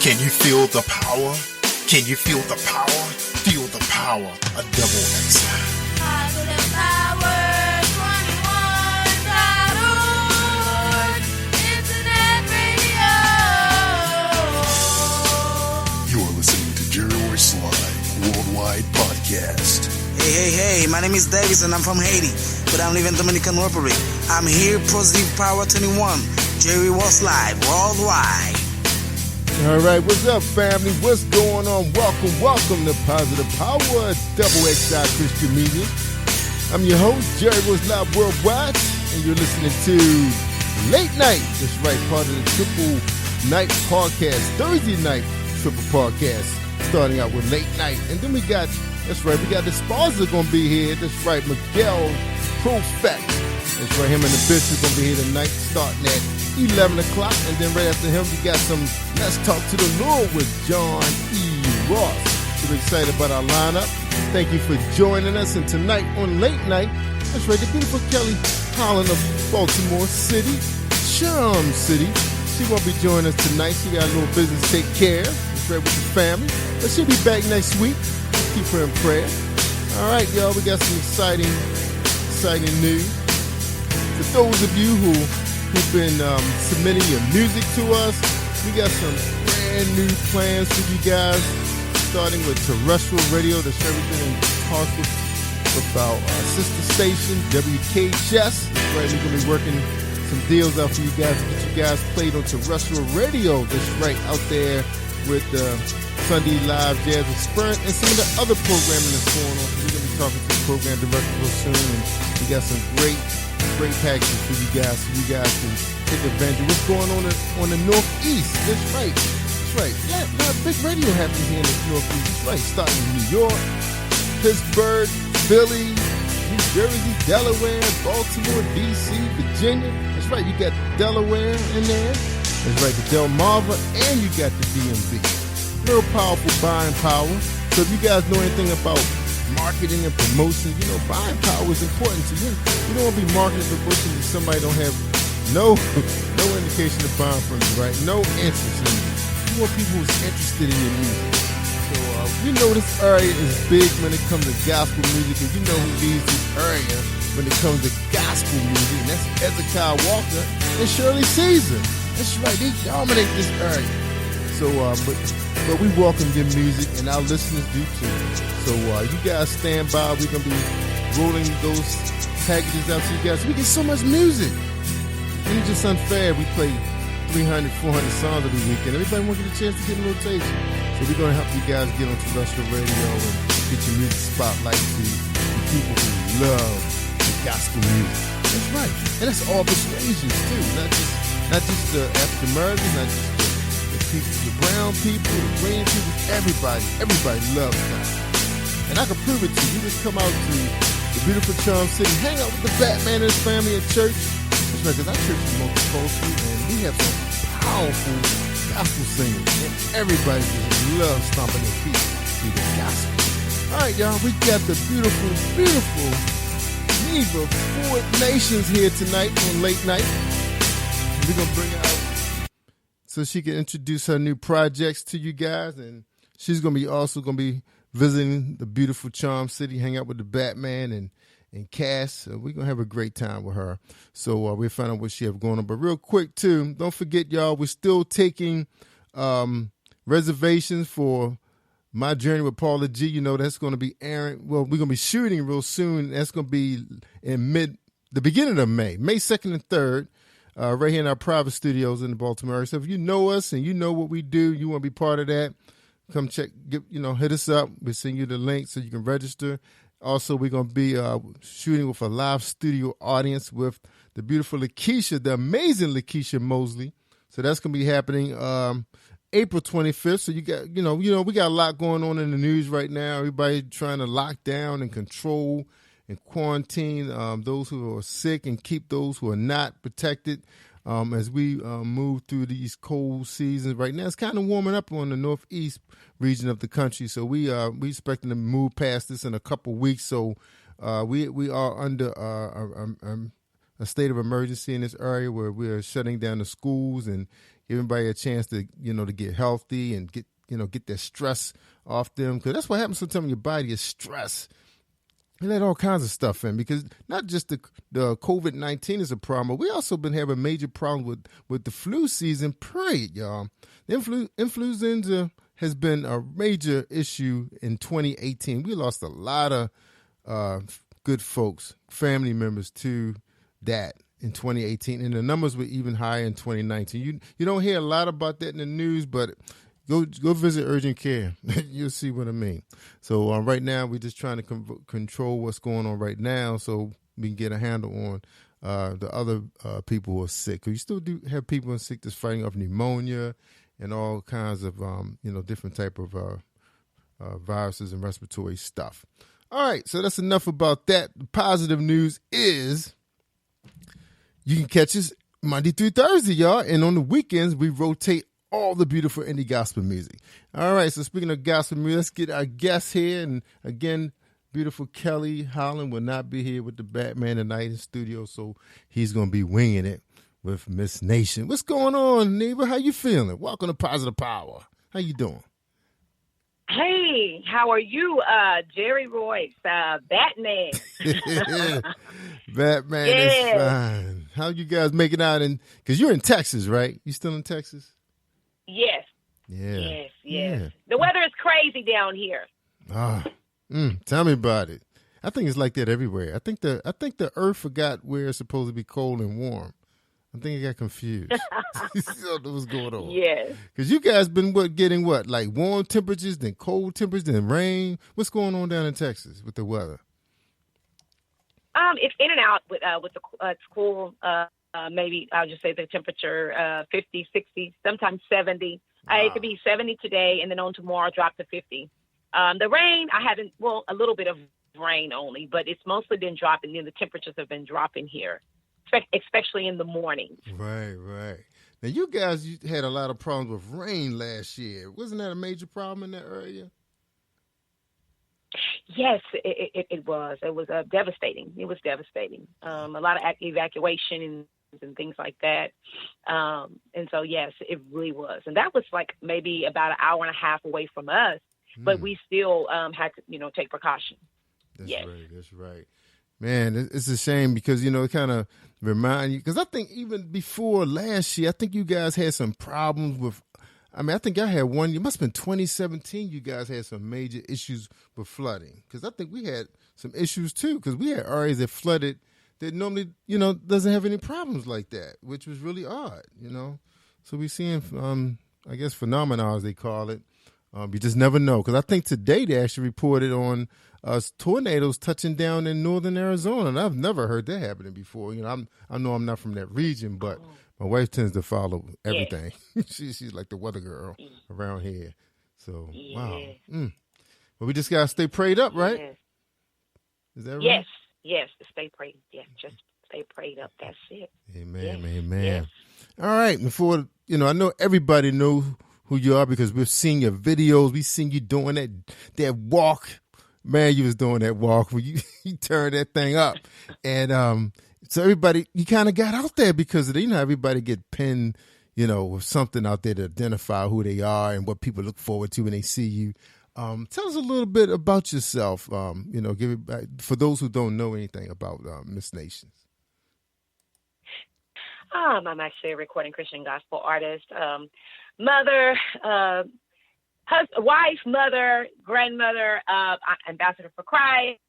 Can you feel the power? Can you feel the power? Feel the power of double X. Positive Power 21.org. Internet radio. You're listening to Jerry Royce Live Worldwide Podcast. Hey, my name is Davis and I'm from Haiti, but I'm living in Dominican Republic. I'm here, Positive Power 21, Jerry Royce Live Worldwide. All right, what's up, family? What's going on? Welcome to Positive Power, Double XI Christian Media. I'm your host, Jerry Royce Live Worldwide, and you're listening to Late Night. That's right, part of the Triple Night Podcast, Thursday night Triple Podcast, starting out with Late Night. And then we got the sponsor going to be here. That's right, Miguel Profet. That's right, him and the Bishop going to be here tonight, starting at 11 o'clock, and then right after him, we got some Let's Talk to the Lord with John E. Ross. So we're excited about our lineup. Thank you for joining us. And tonight on Late Night, that's right, the beautiful Kelly Holland of Baltimore City, Charm City. She won't be joining us tonight. She got a little business to take care of. That's right, with the family. But she'll be back next week. Keep her in prayer. All right, y'all, we got some exciting news. For those of you who've been submitting your music to us, we got some brand new plans for you guys, starting with terrestrial radio. That's everything in talk with our sister station, WKHS. That's right, we're going to be working some deals out for you guys to get you guys played on terrestrial radio. That's right, out there with Sunday Live Jazz Experience and some of the other programming that's going on. So we're going to be talking to the program director real soon, and we got some great packages for you guys, so you guys can take advantage of what's going on the Northeast. That's right. Yeah, a lot of big radio happening here in the Northeast. That's right. Starting in New York, Pittsburgh, Philly, New Jersey, Delaware, Baltimore, D.C., Virginia. That's right. You got Delaware in there. That's right. The Delmarva, and you got the DMV. Real powerful buying power. So if you guys know anything about marketing and promotion, buying power is important to you. You don't want to be marketing and promotion if somebody don't have no indication of buying from you, right? No interest in you. You want people who's interested in your music. So this area is big when it comes to gospel music, and you know who leads this area when it comes to gospel music, and that's Hezekiah Walker and Shirley Caesar. That's right, they dominate this area. So, but we welcome their music, and our listeners do too. So you guys stand by. We're going to be rolling those packages out to you guys. We get so much music. It's just unfair. We play 300, 400 songs every weekend. Everybody wants to get a chance to get in rotation. So we're going to help you guys get on terrestrial radio and get your music spotlight to the people who love the gospel music. That's right. And that's all persuasions too. Not just the African Americans, not just the people, the brown people, the green people. Everybody loves gospel. And I can prove it to you. You just come out to the beautiful Charm City, hang out with the Batman and his family at church. That's right, because our church is multicultural, and we have some powerful gospel singers. And everybody just loves stomping their feet to the gospel. All right, y'all, we got the beautiful NEVA Ford Nations here tonight on Late Night. We're going to bring her out so she can introduce her new projects to you guys, and she's also going to be visiting the beautiful Charm City, hang out with the Batman and Cass. So we're going to have a great time with her. So we'll find out what she has going on. But real quick, too, don't forget, y'all, we're still taking reservations for My Journey with Paula G. That's going to be airing. Well, we're going to be shooting real soon. That's going to be in the beginning of May 2nd and 3rd, right here in our private studios in the Baltimore area. So if you know us and you know what we do, you want to be part of that, come check, hit us up. We'll send you the link so you can register. Also, we're going to be shooting with a live studio audience with the beautiful Lakeisha, the amazing Lakeisha Mosley. So that's going to be happening April 25th. So you got, we got a lot going on in the news right now. Everybody trying to lock down and control and quarantine those who are sick and keep those who are not protected. As we move through these cold seasons right now, it's kind of warming up on the northeast region of the country. So we expecting to move past this in a couple weeks. So we are under a state of emergency in this area where we are shutting down the schools and give everybody a chance to, to get healthy and get their stress off them. Because that's what happens sometimes when your body is stressed. You let all kinds of stuff in, because not just the COVID-19 is a problem, but we also been having major problems with the flu season, period, y'all. The influenza has been a major issue in 2018. We lost a lot of good folks, family members to that in 2018, and the numbers were even higher in 2019. You don't hear a lot about that in the news, but Go visit urgent care. You'll see what I mean. So right now, we're just trying to control what's going on right now so we can get a handle on the other people who are sick. 'Cause you still do have people who are sick that's fighting off pneumonia and all kinds of, different type of viruses and respiratory stuff. All right, so that's enough about that. The positive news is you can catch us Monday through Thursday, y'all. And on the weekends, we rotate all the beautiful indie gospel music. All right, so speaking of gospel music, let's get our guest here. And again, beautiful Kelly Holland will not be here with the Batman tonight in studio, so he's going to be winging it with Miss Nation. What's going on, NEVA? How you feeling? Welcome to Positive Power. How you doing? Hey, how are you, Jerry Royce, Batman? Batman is fine. How you guys making out? Because you're in Texas, right? You still in Texas? Yes. Yeah. Yes. Yeah. The weather is crazy down here. Tell me about it. I think it's like that everywhere. I think the earth forgot where it's supposed to be cold and warm. I think it got confused. You don't know what's going on. Yes. Because you guys been getting like warm temperatures, then cold temperatures, then rain. What's going on down in Texas with the weather? It's in and out with the it's cool. Maybe I'll just say the temperature 50, 60, sometimes 70. Wow. It could be 70 today, and then on tomorrow drop to 50. The rain, a little bit of rain only, but it's mostly been dropping. The temperatures have been dropping here, especially in the mornings. Right. Now, you guys had a lot of problems with rain last year. Wasn't that a major problem in that area? Yes, it was. It was devastating. It was devastating. A lot of evacuation and things like that. And so, yes, it really was. And that was like maybe about an hour and a half away from us, but we still had to, take precaution. That's right. Man, it's a shame because, it kind of remind you, because I think even before last year, I think you guys had some problems with, I think I had one, it must have been 2017, you guys had some major issues with flooding. Because I think we had some issues too, because we had areas that flooded that normally, doesn't have any problems like that, which was really odd, So we're seeing, I guess, phenomena, as they call it. You just never know. Because I think today they actually reported on tornadoes touching down in northern Arizona, and I've never heard that happening before. I know I'm not from that region, but my wife tends to follow everything. Yeah. She's like the weather girl around here. So, wow. But we just got to stay prayed up, right? Yes. Is that right? Yes. Stay prayed. Yeah, just stay prayed up. That's it. Amen. Yes. Amen. Yes. All right. Before, I know everybody knows who you are because we've seen your videos. We've seen you doing that walk. Man, you was doing that walk where you turned that thing up. And so everybody, you kind of got out there because of that. Everybody get pinned, with something out there to identify who they are and what people look forward to when they see you. Tell us a little bit about yourself, give it back for those who don't know anything about Miss Nations. I'm actually a recording Christian gospel artist, mother, wife, mother, grandmother, ambassador for Christ,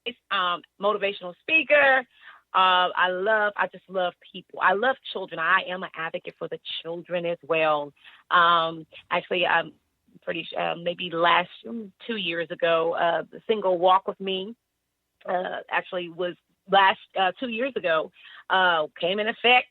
motivational speaker. I just love people. I love children. I am an advocate for the children as well. Actually, I'm pretty maybe last 2 years ago, the single Walk With Me actually was last 2 years ago, came in effect.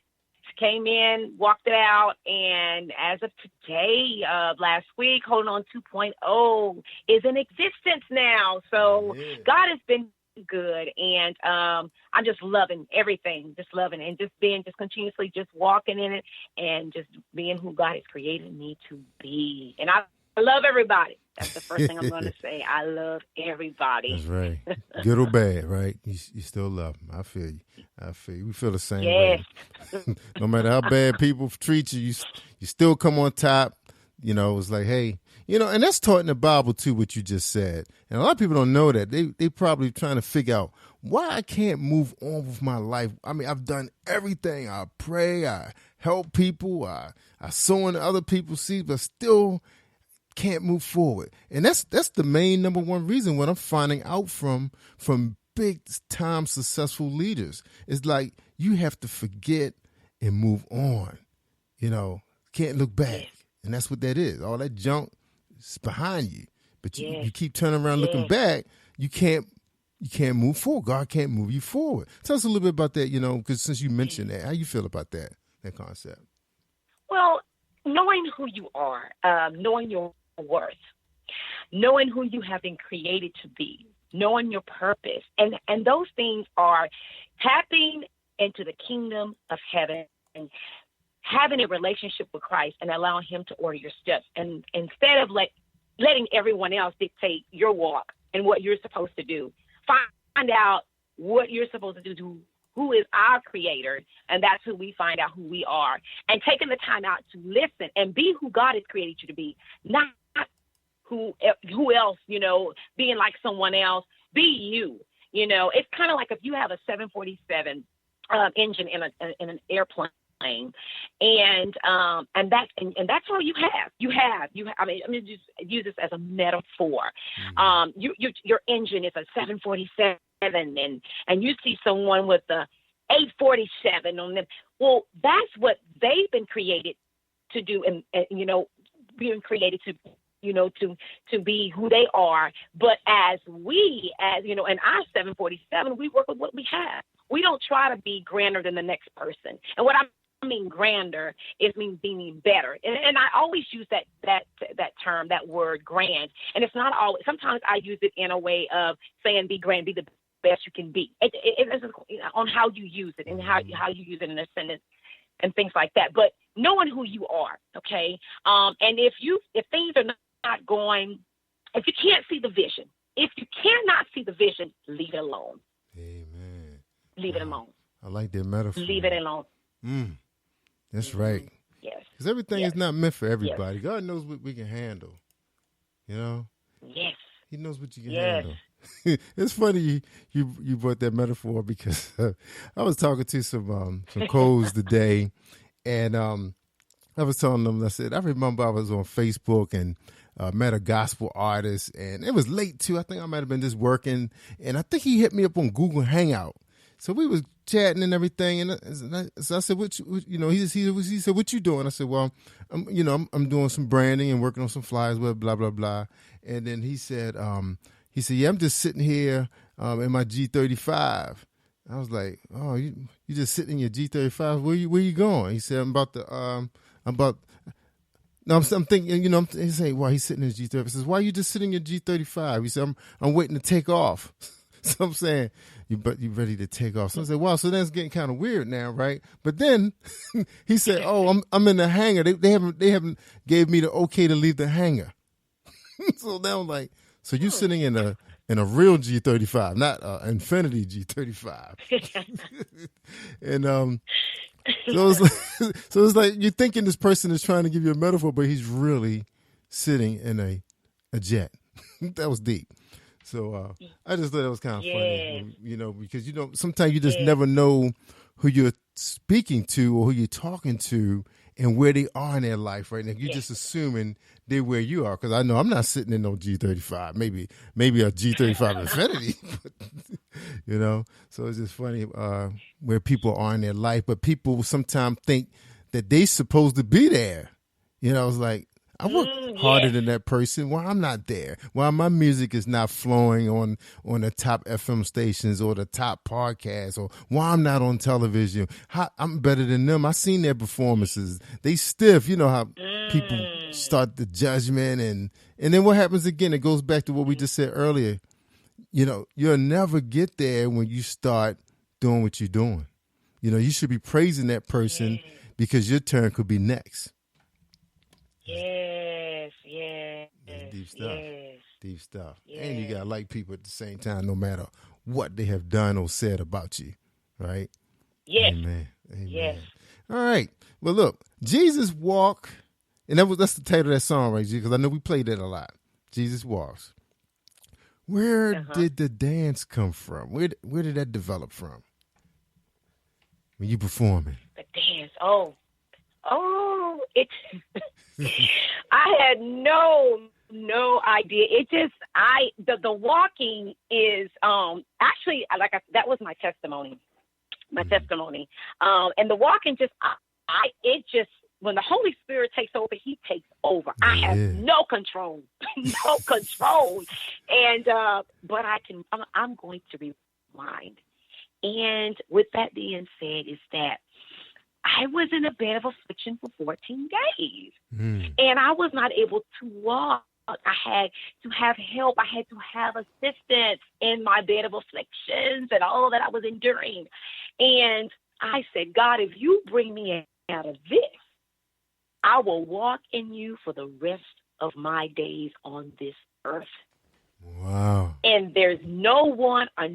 Came in, walked it out, and as of today, last week, Holding On 2.0 is in existence now. So God has been good, and I'm just loving everything, just loving it, and just continuously just walking in it and just being who God has created me to be. And I I love everybody. That's the first thing I'm going to say. I love everybody. That's right. Good or bad, right? You still love them. I feel you. We feel the same Yes. way. No matter how bad people treat you, you still come on top. You know, it's like, hey, you know, and that's taught in the Bible too, what you just said. And a lot of people don't know that. They probably trying to figure out why I can't move on with my life. I mean, I've done everything. I pray, I help people, I sow into other people's seeds, but still can't move forward. And that's the main number one reason what I'm finding out from big time successful leaders. It's like you have to forget and move on. You know, can't look back. And that's what that is. All that junk is behind you. But you keep turning around looking back, you can't move forward. God can't move you forward. Tell us a little bit about that, you know, because since you mentioned that, how you feel about that concept? Well, knowing who you are, knowing your worth, knowing who you have been created to be, knowing your purpose, and those things are tapping into the kingdom of heaven and having a relationship with Christ and allowing him to order your steps. And instead of letting everyone else dictate your walk and what you're supposed to do, find out what you're supposed to do, who is our creator, and that's who we find out who we are. And taking the time out to listen and be who God has created you to be, not who else, you know, being like someone else. Be you. You know, it's kind of like if you have a 747 engine in an airplane. And that's all you have. I mean, just use this as a metaphor. Your engine is a 747, and you see someone with the 847 on them. Well, that's what they've been created to do, and you know, being created to, you know, to be who they are. But as you know, in our 747, we work with what we have. We don't try to be grander than the next person. And what I mean grander is being better. And I always use that term, that word grand. And it's not always, sometimes I use it in a way of saying be grand, be the best you can be. It's on how you use it and how you use it in a sentence and things like that. But knowing who you are, okay? And if things are not going, if you can't see the vision, if you cannot see the vision, leave it alone. Amen. Leave it alone. I like that metaphor. Leave it alone. That's right. Yes. Because everything is not meant for everybody. God knows what we can handle. You know? Yes. He knows what you can handle. It's funny you brought that metaphor because I was talking to some codes today, and I was telling them, I said, I remember I was on Facebook and met a gospel artist, and it was late too. I think I might have been just working, and I think he hit me up on Google Hangout. So we was chatting and everything, and so I said, "What you know?" He said, "What you doing?" I said, "Well, I'm doing some branding and working on some flyers, blah blah blah." And then he said, "Yeah, I'm just sitting here in my G35." I was like, "Oh, you just sitting in your G35? Where you going?" He said, I'm thinking, you know, he's saying, "Why he's sitting in his G35?" He says, "Why you just sitting in your G35?" He said, "I'm waiting to take off." So I'm saying, you ready to take off? So I said, wow, so that's getting kind of weird now, right? But then he said, "Oh, I'm in the hangar. They haven't gave me the okay to leave the hangar." So now I'm like, so you're sitting in a real G35, not Infinity G35. And so it's like you're thinking this person is trying to give you a metaphor, but he's really sitting in a jet. That was deep. So I just thought that was kind of funny, you know, because, you know, sometimes you just never know who you're speaking to or who you're talking to and where they are in their life right now. You're just assuming they're where you are, because I know I'm not sitting in no G35, maybe a G35 Infinity, but, you know. So it's just funny where people are in their life, but people sometimes think that they're supposed to be there. You know, it's like, I work harder than that person. Why I'm not there? Why my music is not flowing on the top FM stations or the top podcasts, or why I'm not on television? I'm better than them. I seen their performances. They stiff. You know how people start the judgment, and then what happens again? It goes back to what we just said earlier. You know, you'll never get there when you start doing what you're doing. You know, you should be praising that person because your turn could be next. Yes, yes. Deep stuff. Yes. Deep stuff. Yes. And you got to like people at the same time, no matter what they have done or said about you, right? Yes. Amen. Amen. Yes. All right. Well, look, Jesus Walk, and that's the title of that song, right, G? Because I know we played that a lot. Jesus Walks. Where did the dance come from? Where did that develop from? When you performing? The dance. Oh, it. I had no idea. It just the walking is actually that was my testimony. Testimony. And the walking just it just when the Holy Spirit takes over, He takes over. I have no control, no control. And but I'm going to rewind. And with that being said, is that I was in a bed of affliction for 14 days, and I was not able to walk. I had to have help. I had to have assistance in my bed of afflictions and all that I was enduring. And I said, God, if you bring me out of this, I will walk in you for the rest of my days on this earth. Wow. And there's no one, or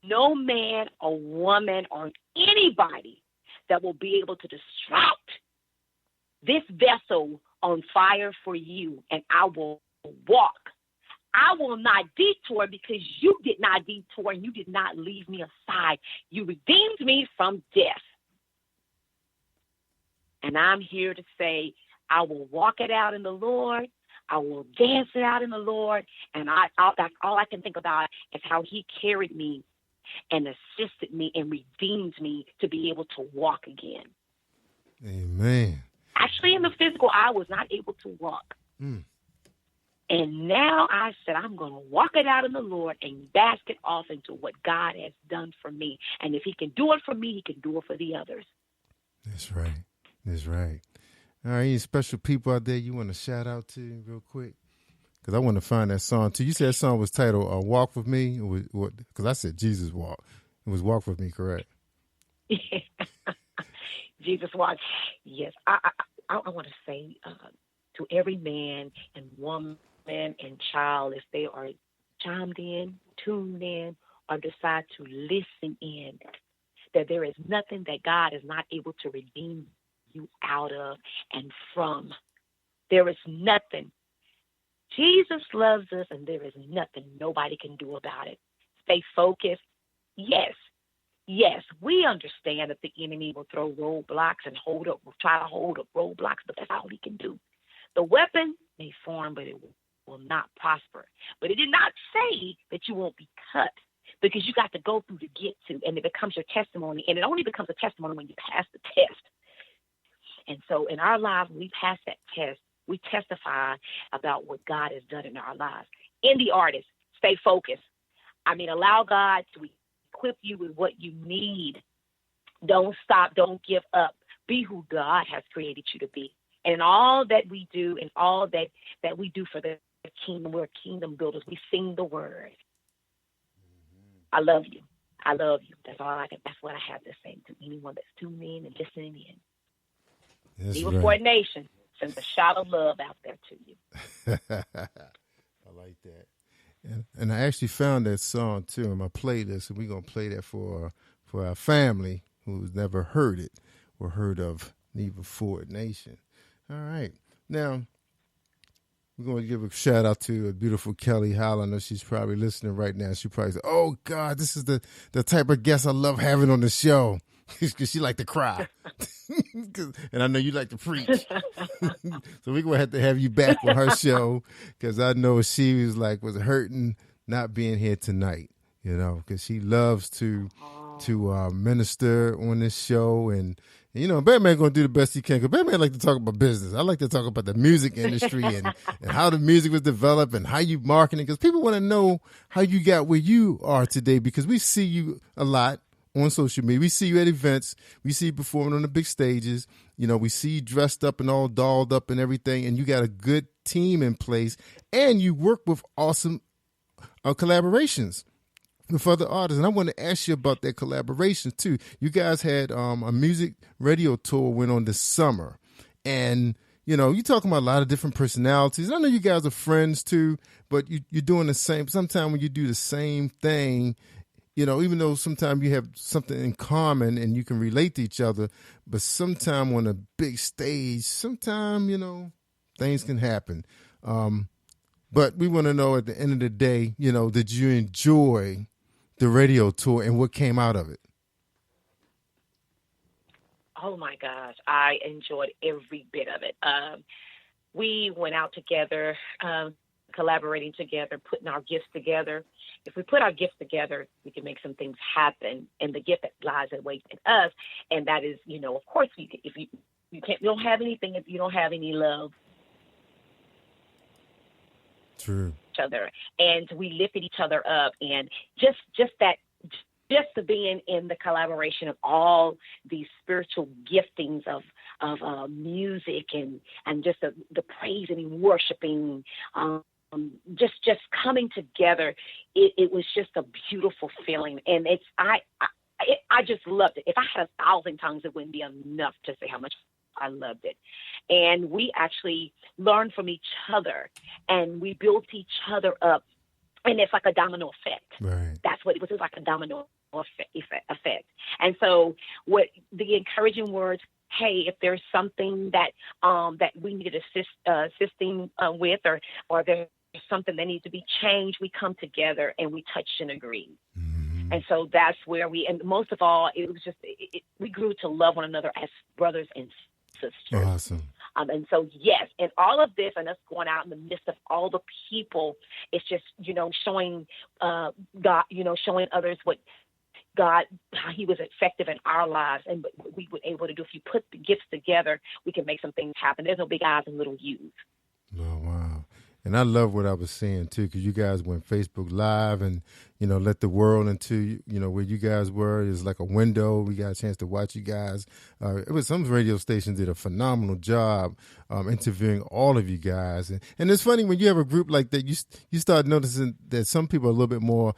no man or woman or anybody that will be able to distract this vessel on fire for you, and I will walk. I will not detour because you did not detour and you did not leave me aside. You redeemed me from death. And I'm here to say, I will walk it out in the Lord. I will dance it out in the Lord. And that's all I can think about is how He carried me and assisted me and redeemed me to be able to walk again. Amen. Actually, in the physical, I was not able to walk. And now I said, I'm going to walk it out in the Lord and bask it off into what God has done for me. And if He can do it for me, He can do it for the others. That's right. That's right. All right, any special people out there you want to shout out to real quick? Because I want to find that song too. You said that song was titled "Walk with Me," because I said Jesus Walk. It was "Walk with Me," correct? Jesus Walk. Yes, I want to say to every man and woman and child, if they are chimed in, tuned in, or decide to listen in, that there is nothing that God is not able to redeem you out of and from. There is nothing. Jesus loves us, and there is nothing nobody can do about it. Stay focused. Yes, we understand that the enemy will throw roadblocks and try to hold up roadblocks, but that's all he can do. The weapon may form, but it will not prosper. But it did not say that you won't be cut, because you got to go through to get to, and it becomes your testimony. And it only becomes a testimony when you pass the test. And so in our lives, when we pass that test, we testify about what God has done in our lives. In the artist, stay focused. Allow God to equip you with what you need. Don't stop. Don't give up. Be who God has created you to be. And in all that we do, and all that we do for the kingdom, we're kingdom builders. We sing the word. I love you. I love you. That's what I have to say to anyone that's tuning in and listening in. NEVA for a nation. Sends a shout of love out there to you. I like that. And I actually found that song too in my playlist, and we're gonna play that for our family who's never heard it or heard of NEVA for a Nation. All right. Now we're gonna give a shout out to a beautiful Kelly Howell. I know she's probably listening right now. She probably said, "Oh God, this is the type of guest I love having on the show." Because she like to cry. And I know you like to preach. So we're going to have you back on her show, because I know she was hurting not being here tonight, because she loves to minister on this show. And Batman going to do the best he can, because Batman like to talk about business. I like to talk about the music industry and how the music was developed and how you marketing, because people want to know how you got where you are today, because we see you a lot on social media. We see you at events. We see you performing on the big stages. We see you dressed up and all dolled up and everything, and you got a good team in place, and you work with awesome collaborations with other artists. And I want to ask you about that collaboration too. You guys had a music radio tour went on this summer, and you're talking about a lot of different personalities. I know you guys are friends too, but you're doing the same. Sometimes when you do the same thing, even though sometimes you have something in common and you can relate to each other, but sometimes on a big stage, sometimes, things can happen. But we want to know at the end of the day, did you enjoy the radio tour and what came out of it? Oh my gosh, I enjoyed every bit of it. We went out together, collaborating together, putting our gifts together. If we put our gifts together, we can make some things happen. And the gift that lies away in us, and that is, of course, if you don't have anything if you don't have any love. True. Each other, and we lifted each other up, and just to being in the collaboration of all these spiritual giftings of music and just the praising and worshiping, just coming together, it was just a beautiful feeling, and I just loved it. If I had 1,000 tongues, it wouldn't be enough to say how much I loved it. And we actually learned from each other, and we built each other up, and it's like a domino effect. Right. That's what it was. It was like a domino effect. And so what the encouraging words, hey, if there's something that we need assisting with, or there's something that needs to be changed, we come together and we touch and agree. Mm-hmm. And so that's where and most of all, it was just, we grew to love one another as brothers and sisters. Awesome. And so, yes, and all of this and us going out in the midst of all the people, it's just, showing God, showing others what God, how he was effective in our lives, and what we were able to do. If you put the gifts together, we can make some things happen. There's no big eyes and little U's. Oh, wow. And I love what I was saying, too, because you guys went Facebook Live and, let the world into, where you guys were. It was like a window. We got a chance to watch you guys. It was some radio stations did a phenomenal job interviewing all of you guys. And it's funny when you have a group like that, you start noticing that some people are a little bit more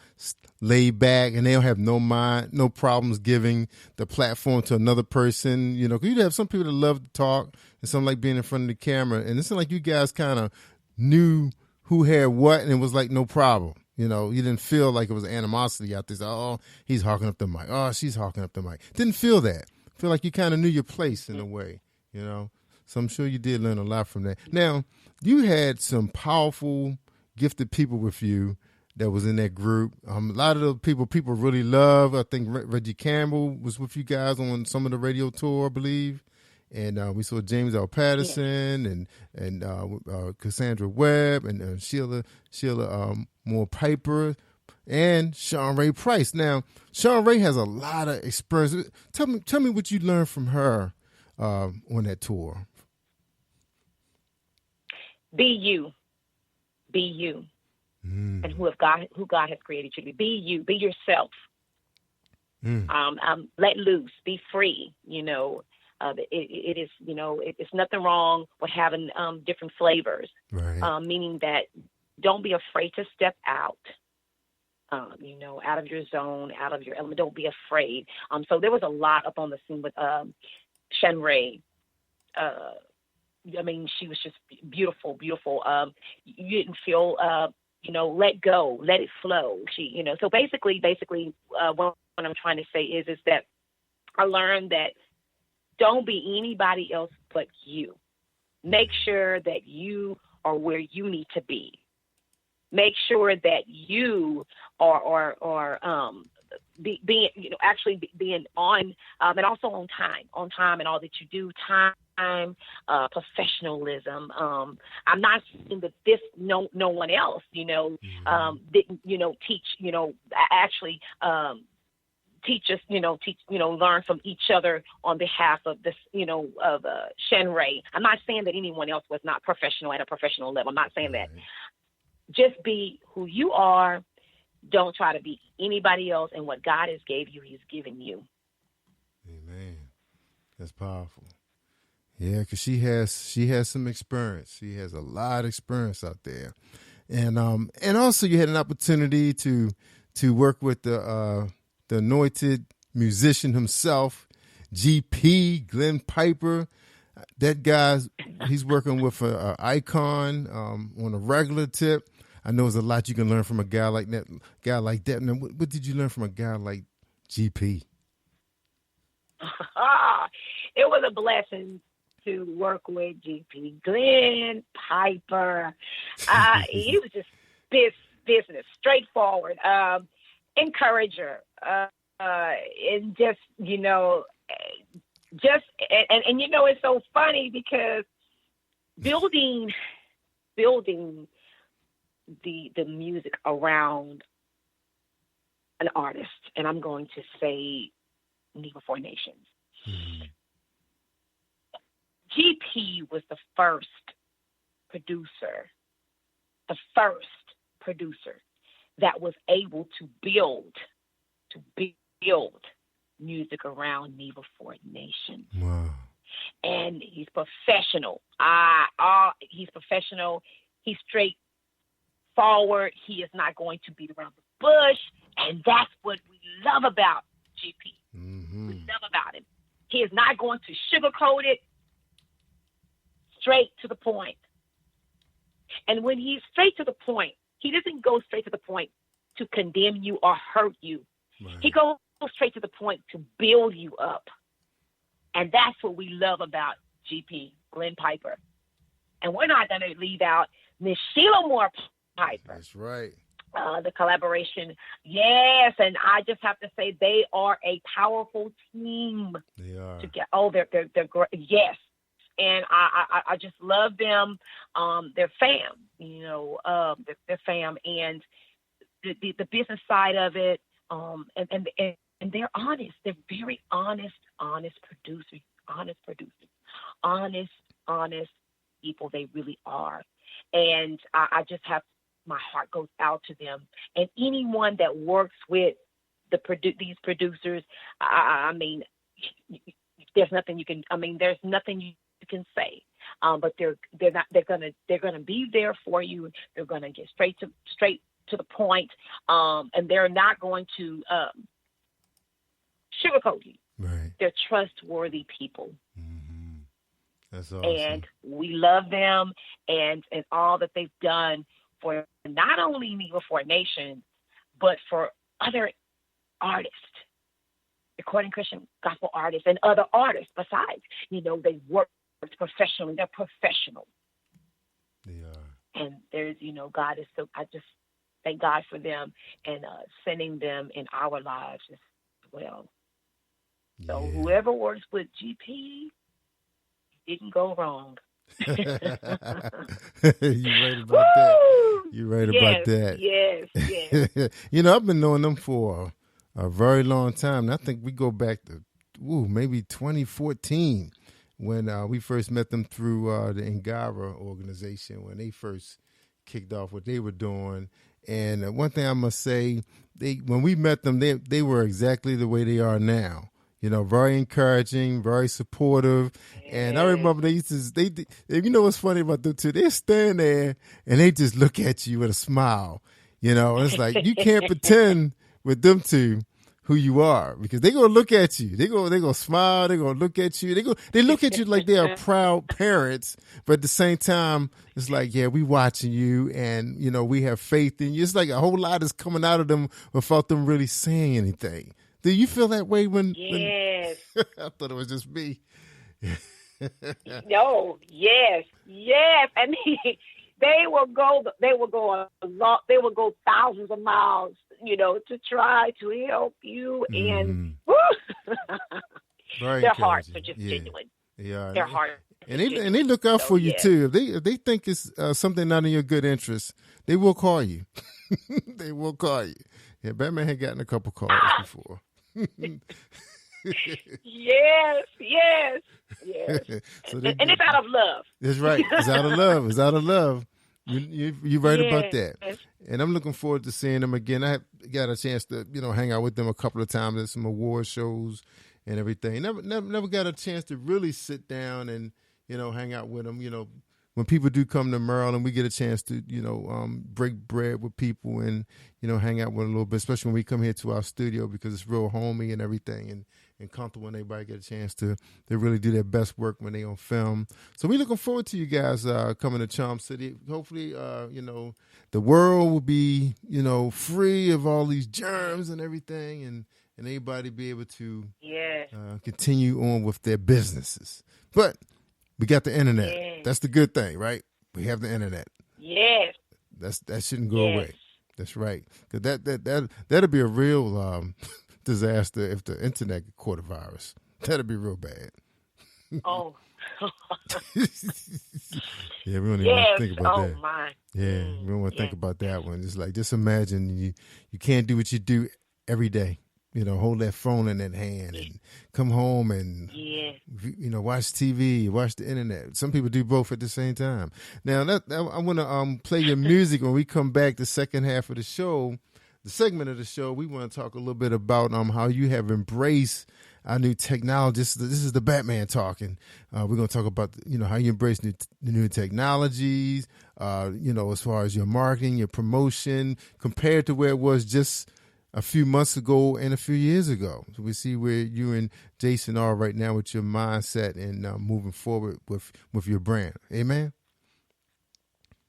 laid back and they don't have no problems giving the platform to another person. Because you have some people that love to talk and some like being in front of the camera. And it's like you guys kind of knew who had what, and it was like no problem. You didn't feel like it was animosity out there. Oh, he's hawking up the mic. Oh, she's hawking up the mic. Didn't feel that. Feel like you kind of knew your place in a way, So I'm sure you did learn a lot from that. Now, you had some powerful, gifted people with you that was in that group. A lot of the people really love. I think Reggie Campbell was with you guys on some of the radio tour, I believe. And we saw James L. Patterson and Cassandra Webb and Sheila Moore Piper and Sean Ray Price. Now, Sean Ray has a lot of experience. Tell me what you learned from her on that tour. Be you. Be you. And who God has created you to be. Be you. Be yourself. Let loose. Be free. It is, it's nothing wrong with having different flavors, right. Meaning that don't be afraid to step out, out of your zone, out of your element. Don't be afraid. So there was a lot up on the scene with Shen Ray. She was just beautiful, beautiful. You didn't feel, let go, let it flow. She, so basically, what I'm trying to say is that I learned that don't be anybody else but you. Make sure that you are where you need to be. Make sure that you are being on, and also on time in all that you do. Time, professionalism. I'm not saying that this no one else, didn't, teach, actually. Teach us, learn from each other on behalf of this, of Shen Ray. I'm not saying that anyone else was not professional at a professional level. I'm not saying that. Just be who you are. Don't try to be anybody else. And what God has gave you, he's given you. Amen. That's powerful. Yeah, because she has some experience. She has a lot of experience out there. And also you had an opportunity to work with the anointed musician himself, GP, Glenn Piper. That guy's he's working with a icon on a regular tip. I know there's a lot you can learn from a guy like that. Now, what did you learn from a guy like GP? It was a blessing to work with GP Glenn Piper. He was just business, straightforward, encourager, and just it's so funny because building the music around an artist, and I'm going to say NEVA Four Nations. Mm-hmm. GP was the first producer that was able to build music around NEVA Four Nations. Wow. And he's professional. He's professional. He's straightforward. He is not going to beat around the bush. And that's what we love about GP. Mm-hmm. We love about him. He is not going to sugarcoat it. Straight to the point. And when he's straight to the point, he doesn't go straight to the point to condemn you or hurt you. Right. He goes straight to the point to build you up. And that's what we love about GP, Glenn Piper. And we're not going to leave out Miss Sheila Moore Piper. That's right. The collaboration. Yes, and I just have to say they are a powerful team. They are. They're great. Yes. And I just love them. They're fam, they're fam, and the business side of it, and they're honest. They're very honest producers, honest people. They really are, and I just have my heart goes out to them, and anyone that works with these producers. I mean, there's nothing you can. I mean, there's nothing you can say, but they're gonna be there for you. They're gonna get straight to the point, and they're not going to sugarcoat you. Right. They're trustworthy people. Mm-hmm. That's awesome. And we love them and all that they've done for not only NEVA Four Nations, but for other artists, recording Christian gospel artists and other artists besides. They work professionally. They're professional. They are. And there's, God is so, I just thank God for them and sending them in our lives as well. So whoever works with GP didn't go wrong. You're right about that. You're right about that. Yes. I've been knowing them for a very long time. And I think we go back to maybe 2014 when we first met them through the NEVA organization when they first kicked off what they were doing. And one thing I must say, when we met them, they were exactly the way they are now. Very encouraging, very supportive. And I remember they used to, what's funny about them too? They stand there and they just look at you with a smile. It's like you can't pretend with them two who you are because they're going to look at you. They're going to smile. They're going to look at you. They look at you like they are proud parents. But at the same time, it's like, yeah, we watching you and, we have faith in you. It's like a whole lot is coming out of them without them really saying anything. Do you feel that way when? Yes. I thought it was just me. No. Yes. And they will go thousands of miles, to try to help you. And their hearts are just genuine. Yeah. Their hearts. And they look out for you too. If they think it's something not in your good interest, they will call you. They will call you. Yeah, Batman had gotten a couple calls before. Yes. So and it's out of love. That's right. It's out of love. You're right about that. And I'm looking forward to seeing them again. I got a chance to, hang out with them a couple of times at some award shows and everything. Never got a chance to really sit down and, hang out with them, when people do come to Maryland, we get a chance to, break bread with people and, hang out with a little bit, especially when we come here to our studio because it's real homey and everything and comfortable and everybody get a chance to really do their best work when they on film. So we're looking forward to you guys coming to Charm City. Hopefully, the world will be, free of all these germs and everything and everybody be able to continue on with their businesses. But we got the internet. Yes. That's the good thing, right? We have the internet. Yes. That shouldn't go away. That's right. Because that'll be a real disaster if the internet caught a virus. That'd be real bad. Oh. Yeah, we don't even want to think about that. Oh my. Yeah, we don't want to think about that one. It's like, just imagine you can't do what you do every day. Hold that phone in that hand and come home and, watch TV, watch the internet. Some people do both at the same time. Now, I want to play your music when we come back the second half of the show. The segment of the show, we want to talk a little bit about how you have embraced our new technology. This is the Batman talking. We're going to talk about, how you embrace the new technologies, as far as your marketing, your promotion, compared to where it was just a few months ago and a few years ago. So we see where you and Jason are right now with your mindset and moving forward with your brand. Amen?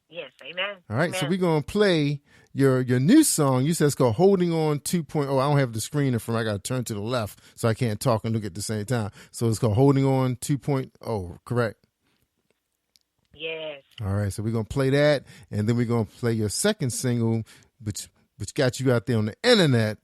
Yes, amen. All right, amen. So we're going to play your new song. You said it's called Holding On 2.0. I don't have the screen in front. I got to turn to the left so I can't talk and look at the same time. So it's called Holding On 2.0, correct? Yes. All right, so we're going to play that, and then we're going to play your second single, which got you out there on the internet,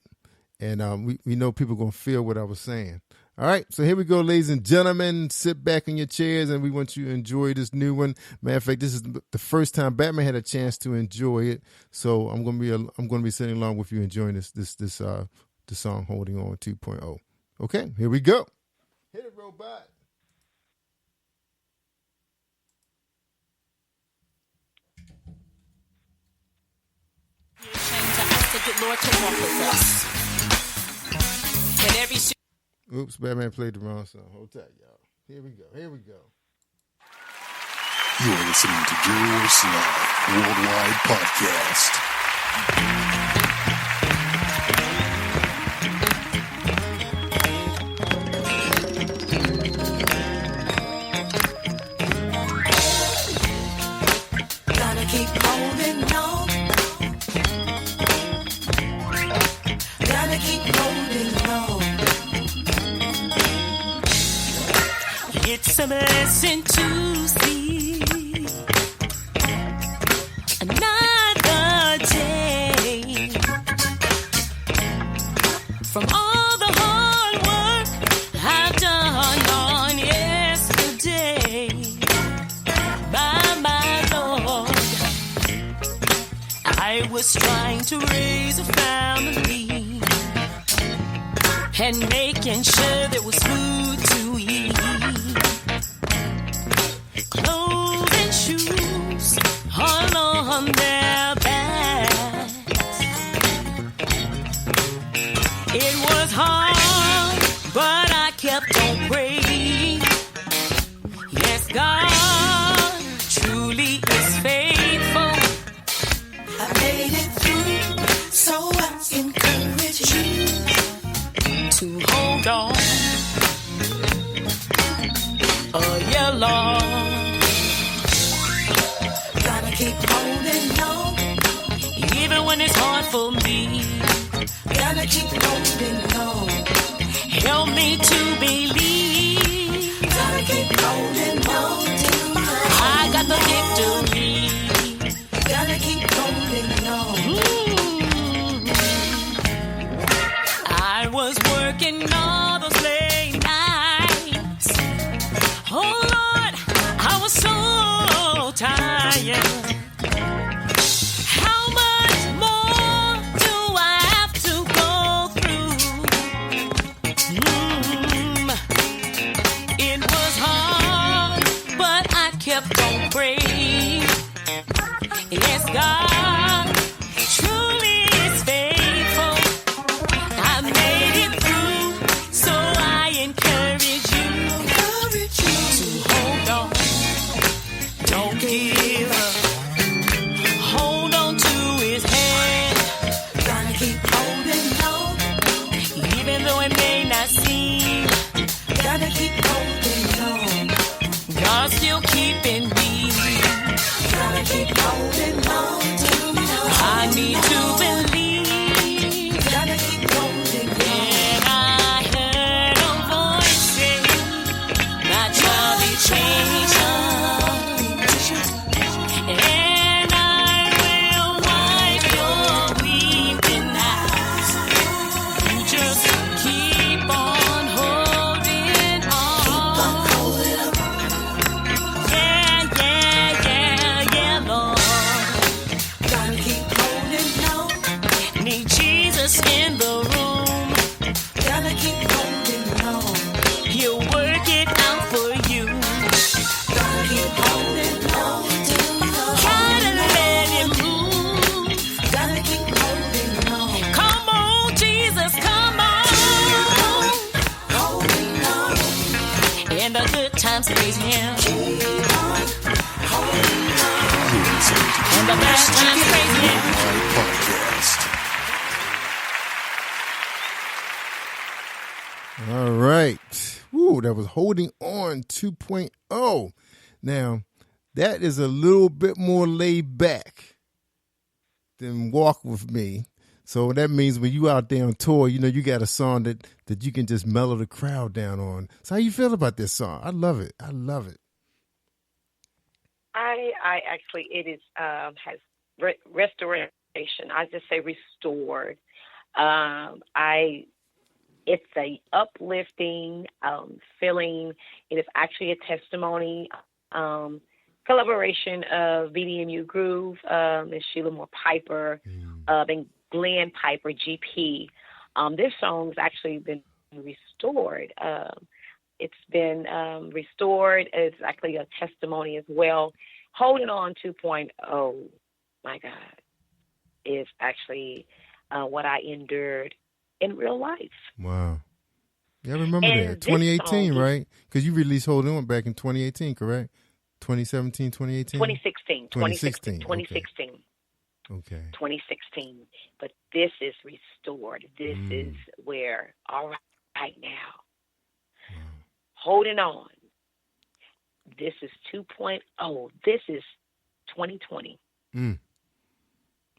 and we know people are going to feel what I was saying. All right, so here we go, ladies and gentlemen. Sit back in your chairs, and we want you to enjoy this new one. Matter of fact, this is the first time Batman had a chance to enjoy it, so I'm going to be sitting along with you enjoying this song Holding On 2.0. Okay, here we go. Hit it, robot. Lord to walk with us. And every Oops, Batman played the wrong song. Hold tight, y'all. Here we go. You're listening to Jerry Royce Live Worldwide Podcast. gotta keep holding on. Gotta keep holding on. It's a blessing to see another day from all the hard work I've done on yesterday. By my Lord, I was trying to raise a family and making sure there was food to eat, clothes and shoes all on their backs. It was hard, but I kept on praying. Yes, God truly is faithful. I made it through, so I encourage you to hold on. Oh, yeah, Lord. Gotta keep holding on, even when it's hard for me. Gotta keep holding on. Help me to believe. Gotta keep holding on. I got the victory. Gotta keep holding on. I was working all those late nights. Oh Lord, I was so tired. How much more do I have to go through? It was hard, but I kept on praying. Yes, God me to believe. Gotta keep holding on. And I heard a voice say, my child, be patient. And I will wipe your weeping eyes. You just keep on holding on. Yeah, Lord. Gotta keep holding on. Need Jesus in the room. Gotta keep holding on. He'll work it out for you. Gotta keep holding on to your Gotta let him move. Gotta keep holding on. Come on, Jesus, come on. Holding on. In the good times, praise him. Keep on holding on. You're listening to In the bad times, praise him. my podcast. All right. Woo, that was Holding On 2.0. Now, that is a little bit more laid back than Walk With Me. So that means when you out there on tour, you know, you got a song that you can just mellow the crowd down on. So how you feel about this song? I love it. I love it. I actually, it is, has restoration. I just say restored. It's a uplifting feeling. It is actually a testimony, collaboration of BDMU Groove, and Sheila Moore Piper, and Glenn Piper, GP. This song's actually been restored. It's been restored. It's actually a testimony as well. Holding On 2.0, my God, is actually what I endured in real life. Wow. Yeah, I remember And that. this 2018, song- right? Because you released Holding On back in 2018, correct? 2017, 2018? 2016. 2016. 2016. Okay. 2016. But this is restored. This is where, all right now, holding on. This is 2.0. This is 2020.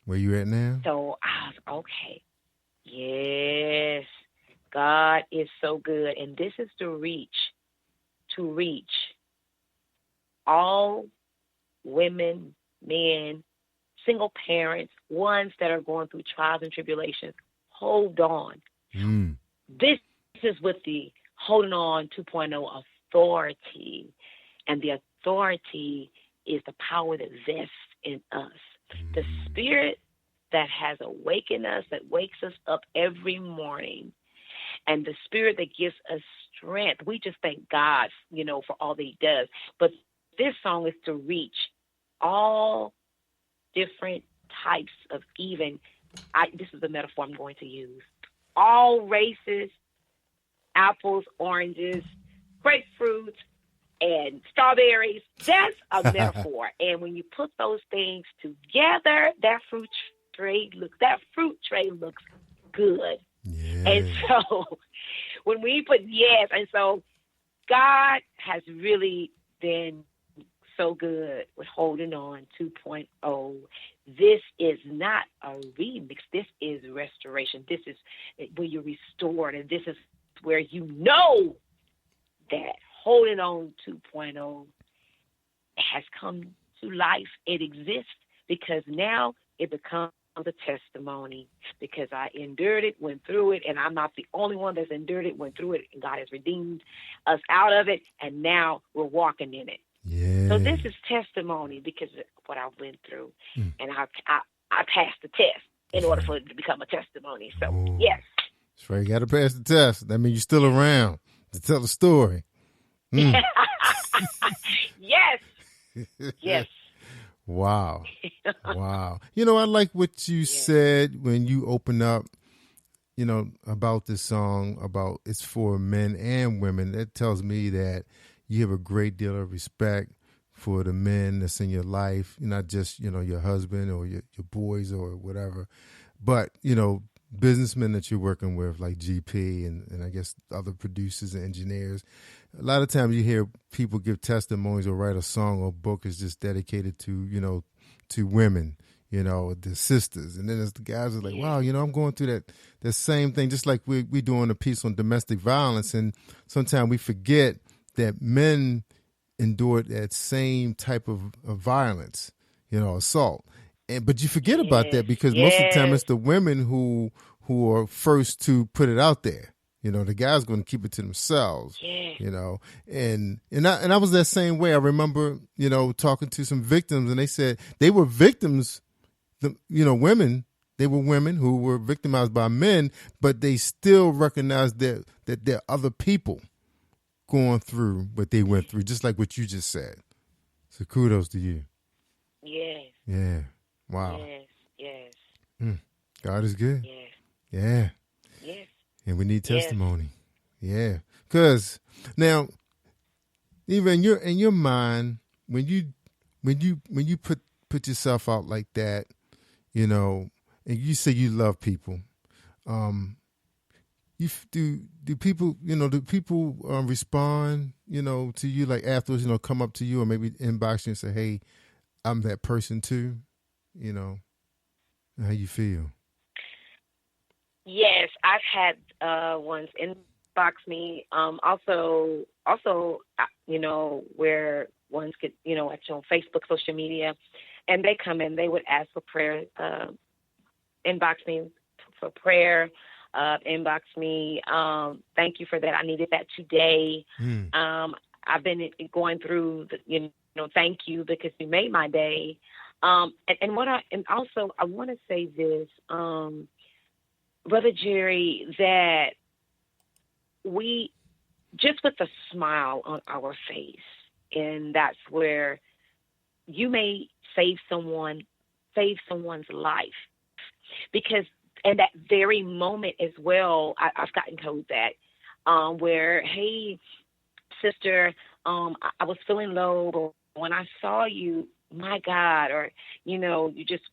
Where you at now? So I was okay. Yes, God is so good. And this is to reach all women, men, single parents, ones that are going through trials and tribulations. Hold on. This is with the Holding On 2.0 authority. And the authority is the power that vests in us. The spirit that has awakened us, that wakes us up every morning, and the spirit that gives us strength. We just thank God, you know, for all that he does. But this song is to reach all different types of this is the metaphor I'm going to use, all races, apples, oranges, grapefruits, and strawberries. That's a metaphor. And when you put those things together, that fruit tray looks good. Yeah. And so when we put and so God has really been so good with Holding On 2.0. This is not a remix. This is restoration. This is where you're restored, and this is where you know that Holding On 2.0 has come to life. It exists because now it becomes a testimony, because I endured it, went through it, and I'm not the only one that's endured it, went through it, and God has redeemed us out of it, and now we're walking in it. Yeah. So this is testimony because of what I went through, and I passed the test in order for it to become a testimony. So, yes. That's right. You got to pass the test. That means you're still around to tell the story. Yes. Yes. Wow. Wow. You know, I like what you said when you open up, you know, about this song, about it's for men and women. That tells me that you have a great deal of respect for the men that's in your life, not just, you know, your husband or your boys or whatever, but, you know, businessmen that you're working with like GP and I guess other producers and engineers. A lot of times you hear people give testimonies or write a song or book is just dedicated to, you know, to women, the sisters. And then there's the guys who are like, wow, I'm going through that same thing, just like we doing a piece on domestic violence. And sometimes we forget that men endured that same type of violence, assault. But you forget about that because most of the time it's the women who are first to put it out there. The guy's going to keep it to themselves. Yeah. And I was that same way. I remember, talking to some victims, and they said they were victims. Women. They were women who were victimized by men, but they still recognized that there are other people going through what they went through, just like what you just said. So kudos to you. Yes. Yeah. Wow. Yes. God is good. Yes. Yeah. Yes. And we need testimony. Yeah. Because now, even in your mind, when you put yourself out like that, and you say you love people, do people respond, to you, like afterwards, come up to you or maybe inbox you and say, hey, I'm that person too, how you feel? Yes, I've had ones inbox me. Also, where ones could, actually on Facebook, social media, and they come in, they would ask for prayer, inbox me for prayer, inbox me. Thank you for that. I needed that today. I've been going through thank you because you made my day. And also I want to say this, Brother Jerry, that we just with a smile on our face, and that's where you may save someone's life, because in that very moment as well, I've gotten told that where, hey, sister, I was feeling low, but when I saw you, my God, or you just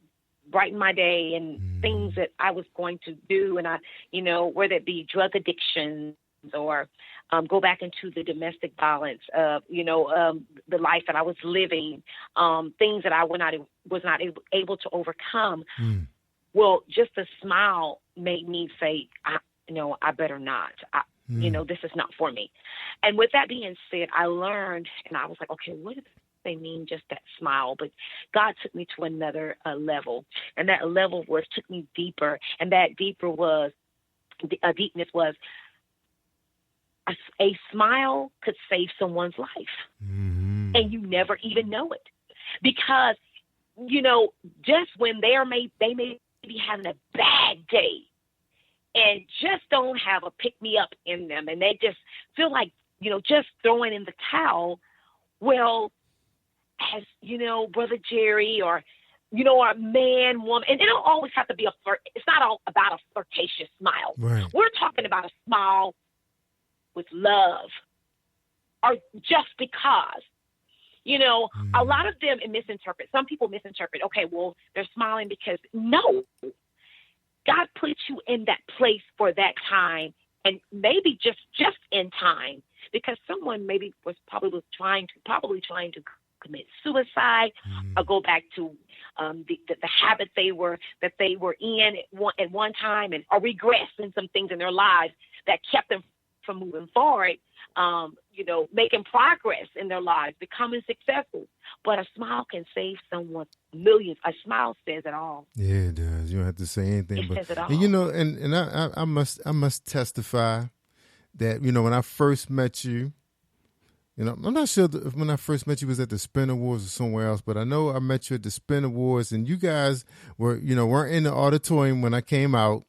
brighten my day, and things that I was going to do, and I, whether it be drug addictions or go back into the domestic violence, the life that I was living, things that I was not able to overcome. Well, just a smile made me say, I better not. This is not for me. And with that being said, I learned, and I was like, okay, what does they mean just that smile? But God took me to another level, and that level took me deeper, and that deepness was a smile could save someone's life, and you never even know it, because just when they may be having a bad day and just don't have a pick me up in them, and they just feel like just throwing in the towel. Well, as Brother Jerry, or a man, woman, and it don't always have to be it's not all about a flirtatious smile. Right. We're talking about a smile with love, or just because. A lot of them misinterpret. Some people misinterpret. Okay, well, they're smiling because no, God put you in that place for that time, and maybe just in time, because someone maybe was probably trying to commit suicide, or go back to the habit they were in at one time, or regress in some things in their lives that kept them from moving forward, making progress in their lives, becoming successful. But a smile can save someone millions. A smile says it all. Yeah, it does. You don't have to say anything. It says it all. And I must testify that, when I first met you, I'm not sure if when I first met you was at the Spin Awards or somewhere else, but I know I met you at the Spin Awards, and you guys were, weren't in the auditorium when I came out,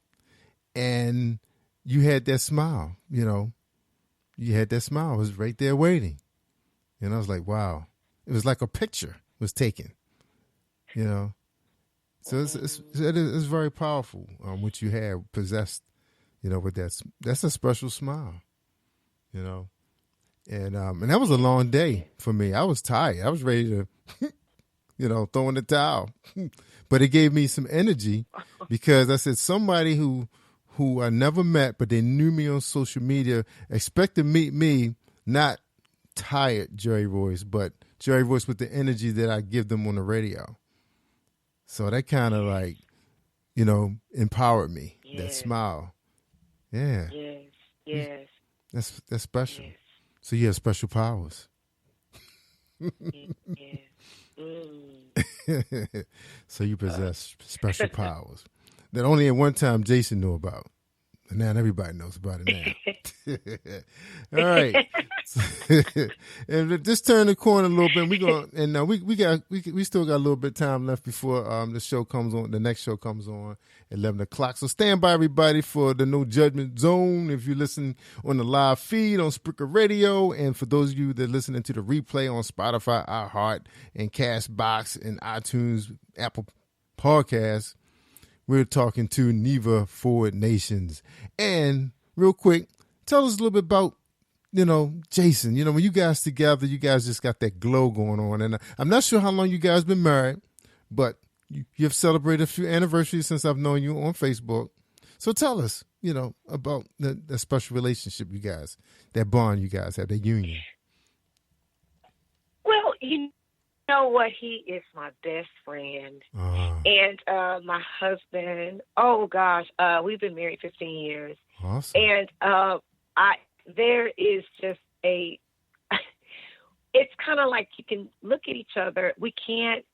and you had that smile, you had that smile. It was right there waiting. And I was like, wow. It was like a picture was taken, So it's very powerful, what you have possessed, with that's a special smile, And that was a long day for me. I was tired. I was ready to, throw in the towel. But it gave me some energy, because I said somebody who I never met, but they knew me on social media, expect to meet me, not tired Jerry Royce, but Jerry Royce with the energy that I give them on the radio. So that kind of like, empowered me. Yes. That smile. Yeah. Yes. That's special. Yes. So you have special powers. Yes. Mm. So you possess special powers that only at one time Jason knew about. And now everybody knows about it now. All right. And just turn the corner a little bit. We still got a little bit of time left before the show comes on. The next show comes on at 11 o'clock. So stand by, everybody, for the No Judgment Zone. If you listen on the live feed on Spreaker Radio, and for those of you that are listening to the replay on Spotify, iHeart, and Castbox, and iTunes, Apple Podcasts, we're talking to NEVA Forward Nations. And real quick, tell us a little bit about, Jason. When you guys together, you guys just got that glow going on. And I'm not sure how long you guys been married, but you've celebrated a few anniversaries since I've known you on Facebook. So tell us, about the special relationship you guys, that bond you guys have, that union. Well, you know what? He is my best friend. And my husband, oh gosh, we've been married 15 years. Awesome. And there is just it's kind of like you can look at each other. We can't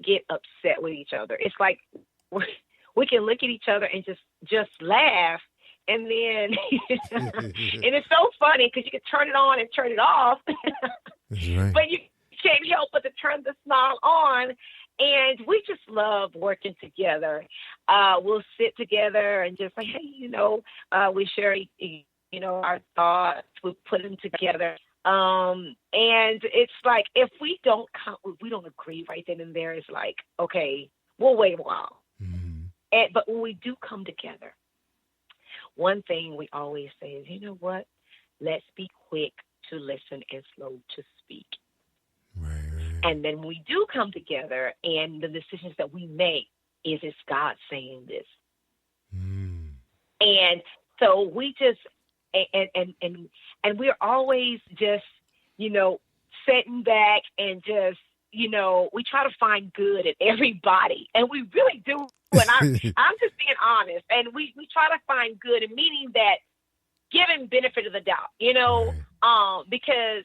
get upset with each other. It's like we can look at each other and just laugh. And then, and it's so funny because you can turn it on and turn it off. That's right. But you can't help but to turn the smile on. And we just love working together. We'll sit together and just like, hey, we share, our thoughts. We put them together. And it's like, if we don't agree right then and there, it's like, okay, we'll wait a while. Mm-hmm. But when we do come together, one thing we always say is, you know what? Let's be quick to listen and slow to speak. Right. And then we do come together, and the decisions that we make is God saying this? And so we just and we're always just sitting back and just we try to find good in everybody, and we really do. And I'm just being honest, and we try to find good, and meaning that giving benefit of the doubt, because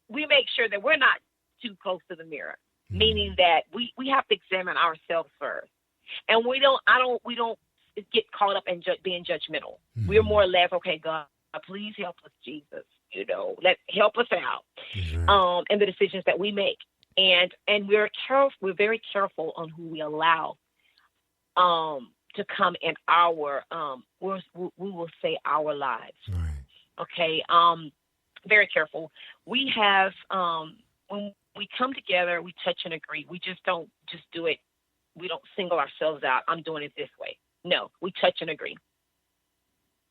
we make sure that we're not too close to the mirror, meaning that we have to examine ourselves first, and we don't get caught up in being judgmental. We're more or less, okay, God, please help us, Jesus, help us out, and the decisions that we make, and we're very careful on who we allow to come in our we will say our lives. Right. Okay. Very careful. We have when we come together, we touch and agree. We just don't just do it. We don't single ourselves out. I'm doing it this way. No, we touch and agree.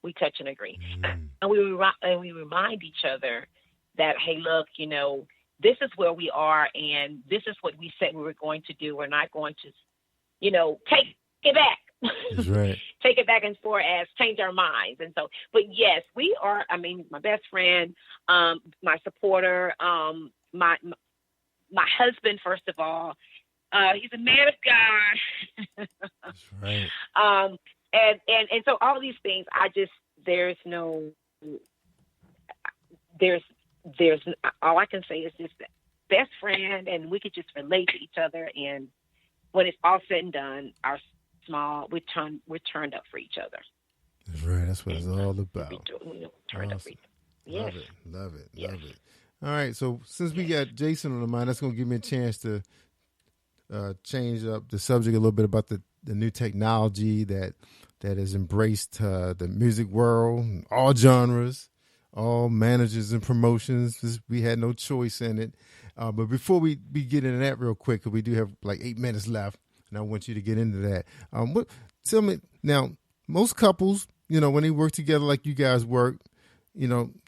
We touch and agree. And we remind each other that, hey, look, this is where we are, and this is what we said we were going to do. We're not going to, take it back. That's right. Take it back as far as change our minds. And so, but yes, we are, my best friend, my supporter, my husband, first of all, he's a man of God. That's right. And so all these things, there's all I can say is just best friend, and we could just relate to each other. And when it's all said and done, we're turned up for each other. That's right. That's what it's all about. Turned up for each other. Yes. Love it. All right. So since we got Jason on the mind, that's going to give me a chance to change up the subject a little bit about the new technology that has embraced the music world, all genres, all managers and promotions. We had no choice in it. But before we get into that real quick, because we do have like 8 minutes left, and I want you to get into that. Tell me now, most couples, when they work together like you guys work,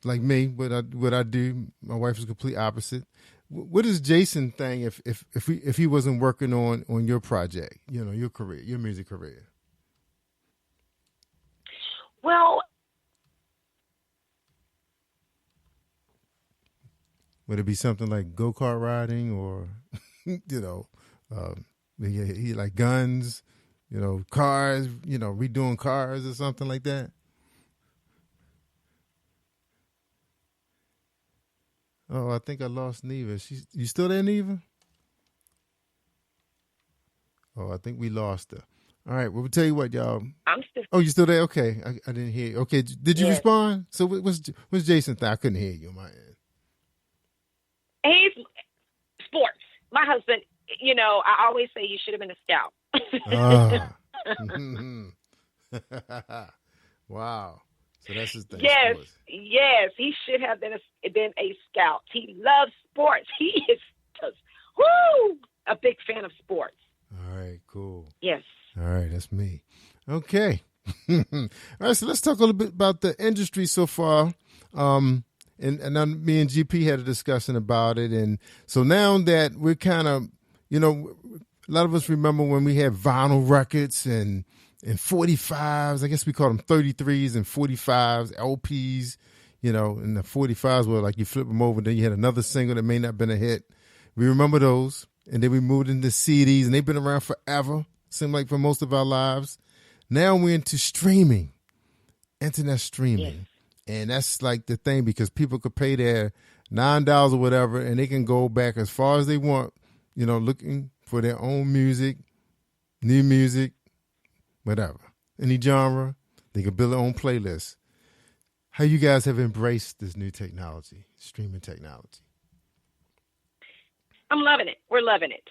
like me, what I do, my wife is complete opposite. What is Jason thing if he wasn't working on your project, your career, your music career? Well, would it be something like go-kart riding, or He like guns, cars, redoing cars or something like that. Oh, I think I lost Neva. You still there, Neva? Oh, I think we lost her. All right. Well, we'll tell you what, y'all. I'm still. Oh, you still there? Okay. I didn't hear you. Okay. Did you respond? So what's Jason thing? I couldn't hear you on my end. He's sports. My husband, I always say you should have been a scout. Wow. So that's his thing. Yes, sports. yes. He should have been a scout. He loves sports. He is just, a big fan of sports. All right, cool. Yes. All right, that's me. Okay. All right, so let's talk a little bit about the industry so far. And me and GP had a discussion about it. And so now that we're kind of, a lot of us remember when we had vinyl records and 45s, I guess we call them 33s and 45s, LPs, and the 45s were like you flip them over, then you had another single that may not have been a hit. We remember those. And then we moved into CDs, and they've been around forever, seemed like for most of our lives. Now we're into streaming, internet streaming. Yes. And that's like the thing because people could pay their $9 or whatever, and they can go back as far as they want, looking for their own music, new music, whatever. Any genre, they can build their own playlist. How you guys have embraced this new technology, streaming technology? I'm loving it. We're loving it.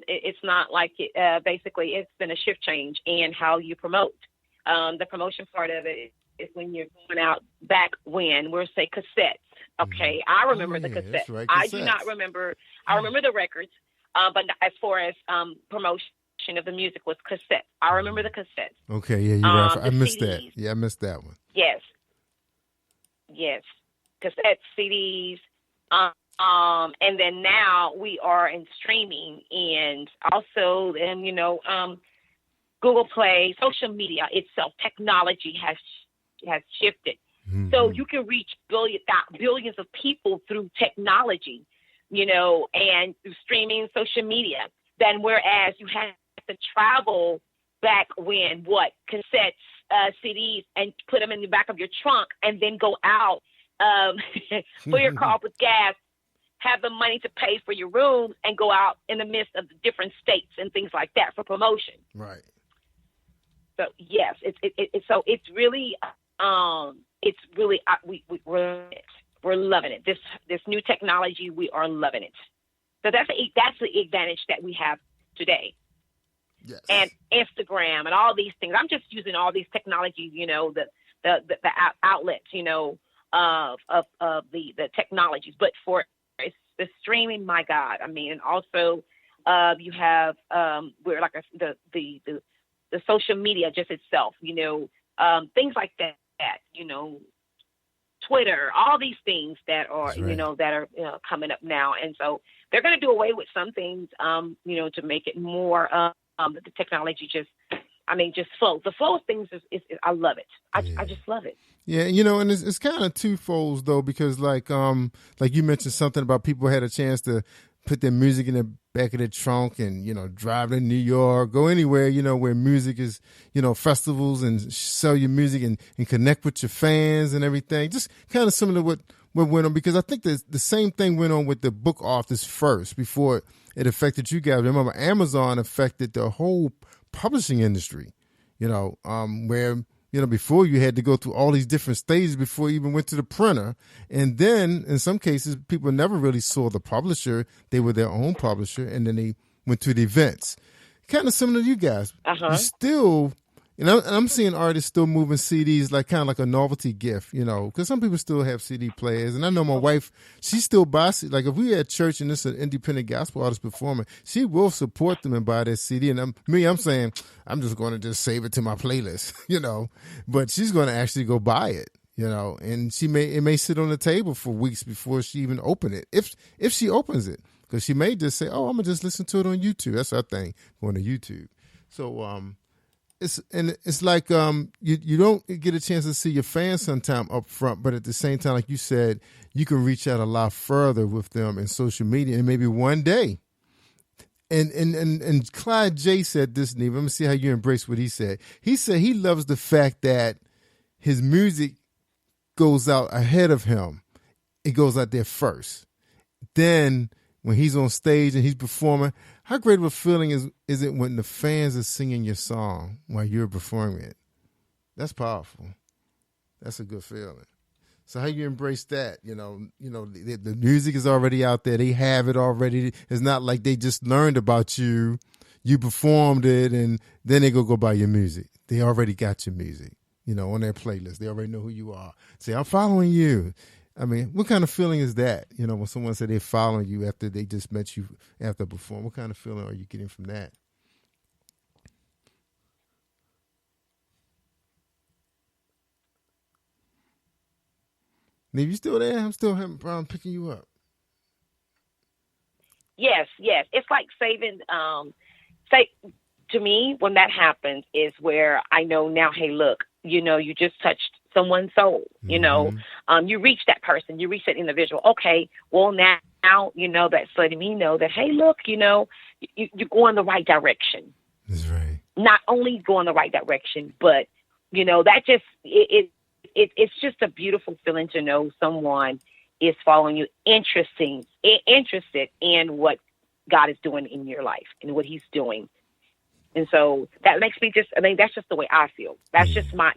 It's not like basically it's been a shift change in how you promote. The promotion part of it is when you're going out back when we'll say cassettes. Okay, I remember the cassettes. That's right, cassettes. I do not remember. I remember the records, but as far as promotion of the music was cassettes. I remember the cassettes. Okay, yeah, you're right. I missed CDs. that. Yeah, I missed that one. Yes, cassettes, CDs. And then now we are in streaming and also, Google Play, social media itself, technology has shifted. Mm-hmm. So you can reach billions of people through technology, and through streaming, social media. Then whereas you had to travel back when cassettes, CDs, and put them in the back of your trunk and then go out, fill your car with gas, have the money to pay for your rooms and go out in the midst of the different states and things like that for promotion. Right. So yes, it's really we're loving it. This new technology, we are loving it. So that's the advantage that we have today. Yes. And Instagram and all these things. I'm just using all these technologies, the outlets, of the technologies, but for the streaming, my God, I mean, and also you have where like the social media just itself, things like that, Twitter, all these things that are, right. That are coming up now, and so they're going to do away with some things, to make it more the technology just flow. The flow of things is I love it. I just love it. Yeah, and it's kind of twofold though, because like you mentioned something about people had a chance to put their music in the back of their trunk and drive to New York, go anywhere where music is, festivals, and sell your music and connect with your fans and everything. Just kind of similar to what went on, because I think the same thing went on with the book authors first before it affected you guys. Remember, Amazon affected the whole publishing industry, where before you had to go through all these different stages before you even went to the printer. And then in some cases, people never really saw the publisher. They were their own publisher. And then they went to the events. Kind of similar to you guys. Uh-huh. You still, I'm seeing artists still moving CDs like kind of like a novelty gift, because some people still have CD players. And I know my wife, she still buys, like if we at church and it's an independent gospel artist performing, she will support them and buy their CD. And I'm saying, I'm just going to just save it to my playlist, but she's going to actually go buy it, and it may sit on the table for weeks before she even open it. If she opens it, because she may just say, oh, I'm going to just listen to it on YouTube. That's her thing, going to YouTube. So, it's like you don't get a chance to see your fans sometime up front, but at the same time, like you said, you can reach out a lot further with them in social media, and maybe one day And Clyde J said this, Neva. Let me see how you embrace what he said. He said he loves the fact that his music goes out ahead of him. It goes out there first. Then when he's on stage and he's performing, how great of a feeling is it when the fans are singing your song while you're performing it? That's powerful. That's a good feeling. So how you embrace that? The music is already out there. They have it already. It's not like they just learned about you. You performed it, and then they go buy your music. They already got your music, on their playlist. They already know who you are. Say, I'm following you. I mean, what kind of feeling is that? When someone said they're following you after they just met you after perform, what kind of feeling are you getting from that? Neve, you still there? I'm still having a problem picking you up. Yes. It's like saving. To me, when that happens, is where I know now. Hey, look, you just touched someone's soul. Mm-hmm. You reach that person, you reach that individual. Okay, well now that's letting me know that hey, look, you go in the right direction. That's right. Not only go in the right direction, but that just it's just a beautiful feeling to know someone is following you, interested in what God is doing in your life and what He's doing. And so that makes me that's just the way I feel. That's just my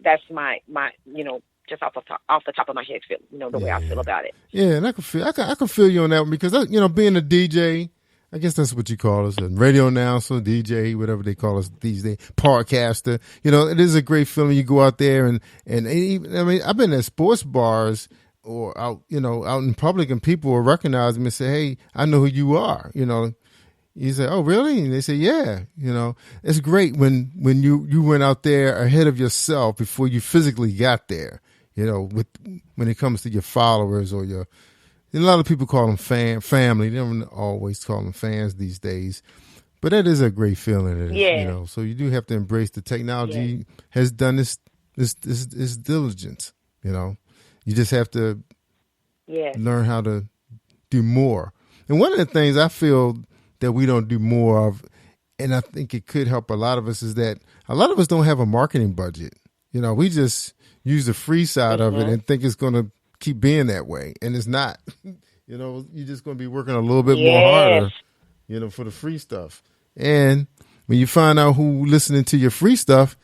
just off the top of my head feel, the way I feel about it. Yeah, and I can feel you on that one because being a DJ, I guess that's what you call us, a radio announcer, DJ, whatever they call us these days, podcaster. It is a great feeling. You go out there and even, I've been at sports bars or out in public, and people will recognize me and say, "Hey, I know who you are." You say, "Oh, really?" And they say, "Yeah." It's great when you went out there ahead of yourself before you physically got there. When it comes to your followers or your. A lot of people call them family. They don't always call them fans these days. But that is a great feeling. Yeah. So you do have to embrace the technology has done this diligence. You just have to learn how to do more. And one of the things I feel that we don't do more of, and I think it could help a lot of us, is that a lot of us don't have a marketing budget. We just use the free side of it and think it's going to keep being that way, and it's not. You're just going to be working a little bit more harder, for the free stuff. And when you find out who listening to your free stuff,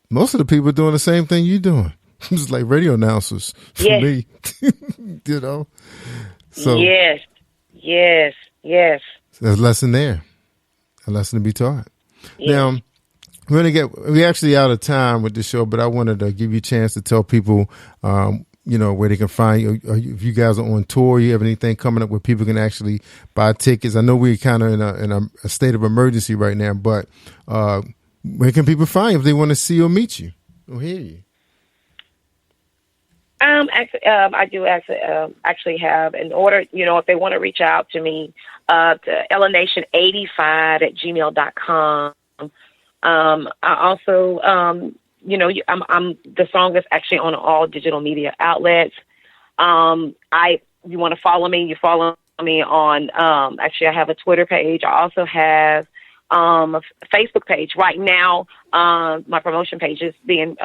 most of the people are doing the same thing you're doing. It's like radio announcers for me, So yes. There's a lesson there, a lesson to be taught. Now, we're actually out of time with the show, but I wanted to give you a chance to tell people, where they can find you. If you guys are on tour, you have anything coming up where people can actually buy tickets. I know we're kind of in a state of emergency right now, but where can people find you if they want to see or meet you or hear you? I do actually have, in order, if they want to reach out to me, to ellenation85@gmail.com. I also, I'm the song is actually on all digital media outlets. You want to follow me, you follow me on, actually I have a Twitter page. I also have, a Facebook page right now. My promotion page is being,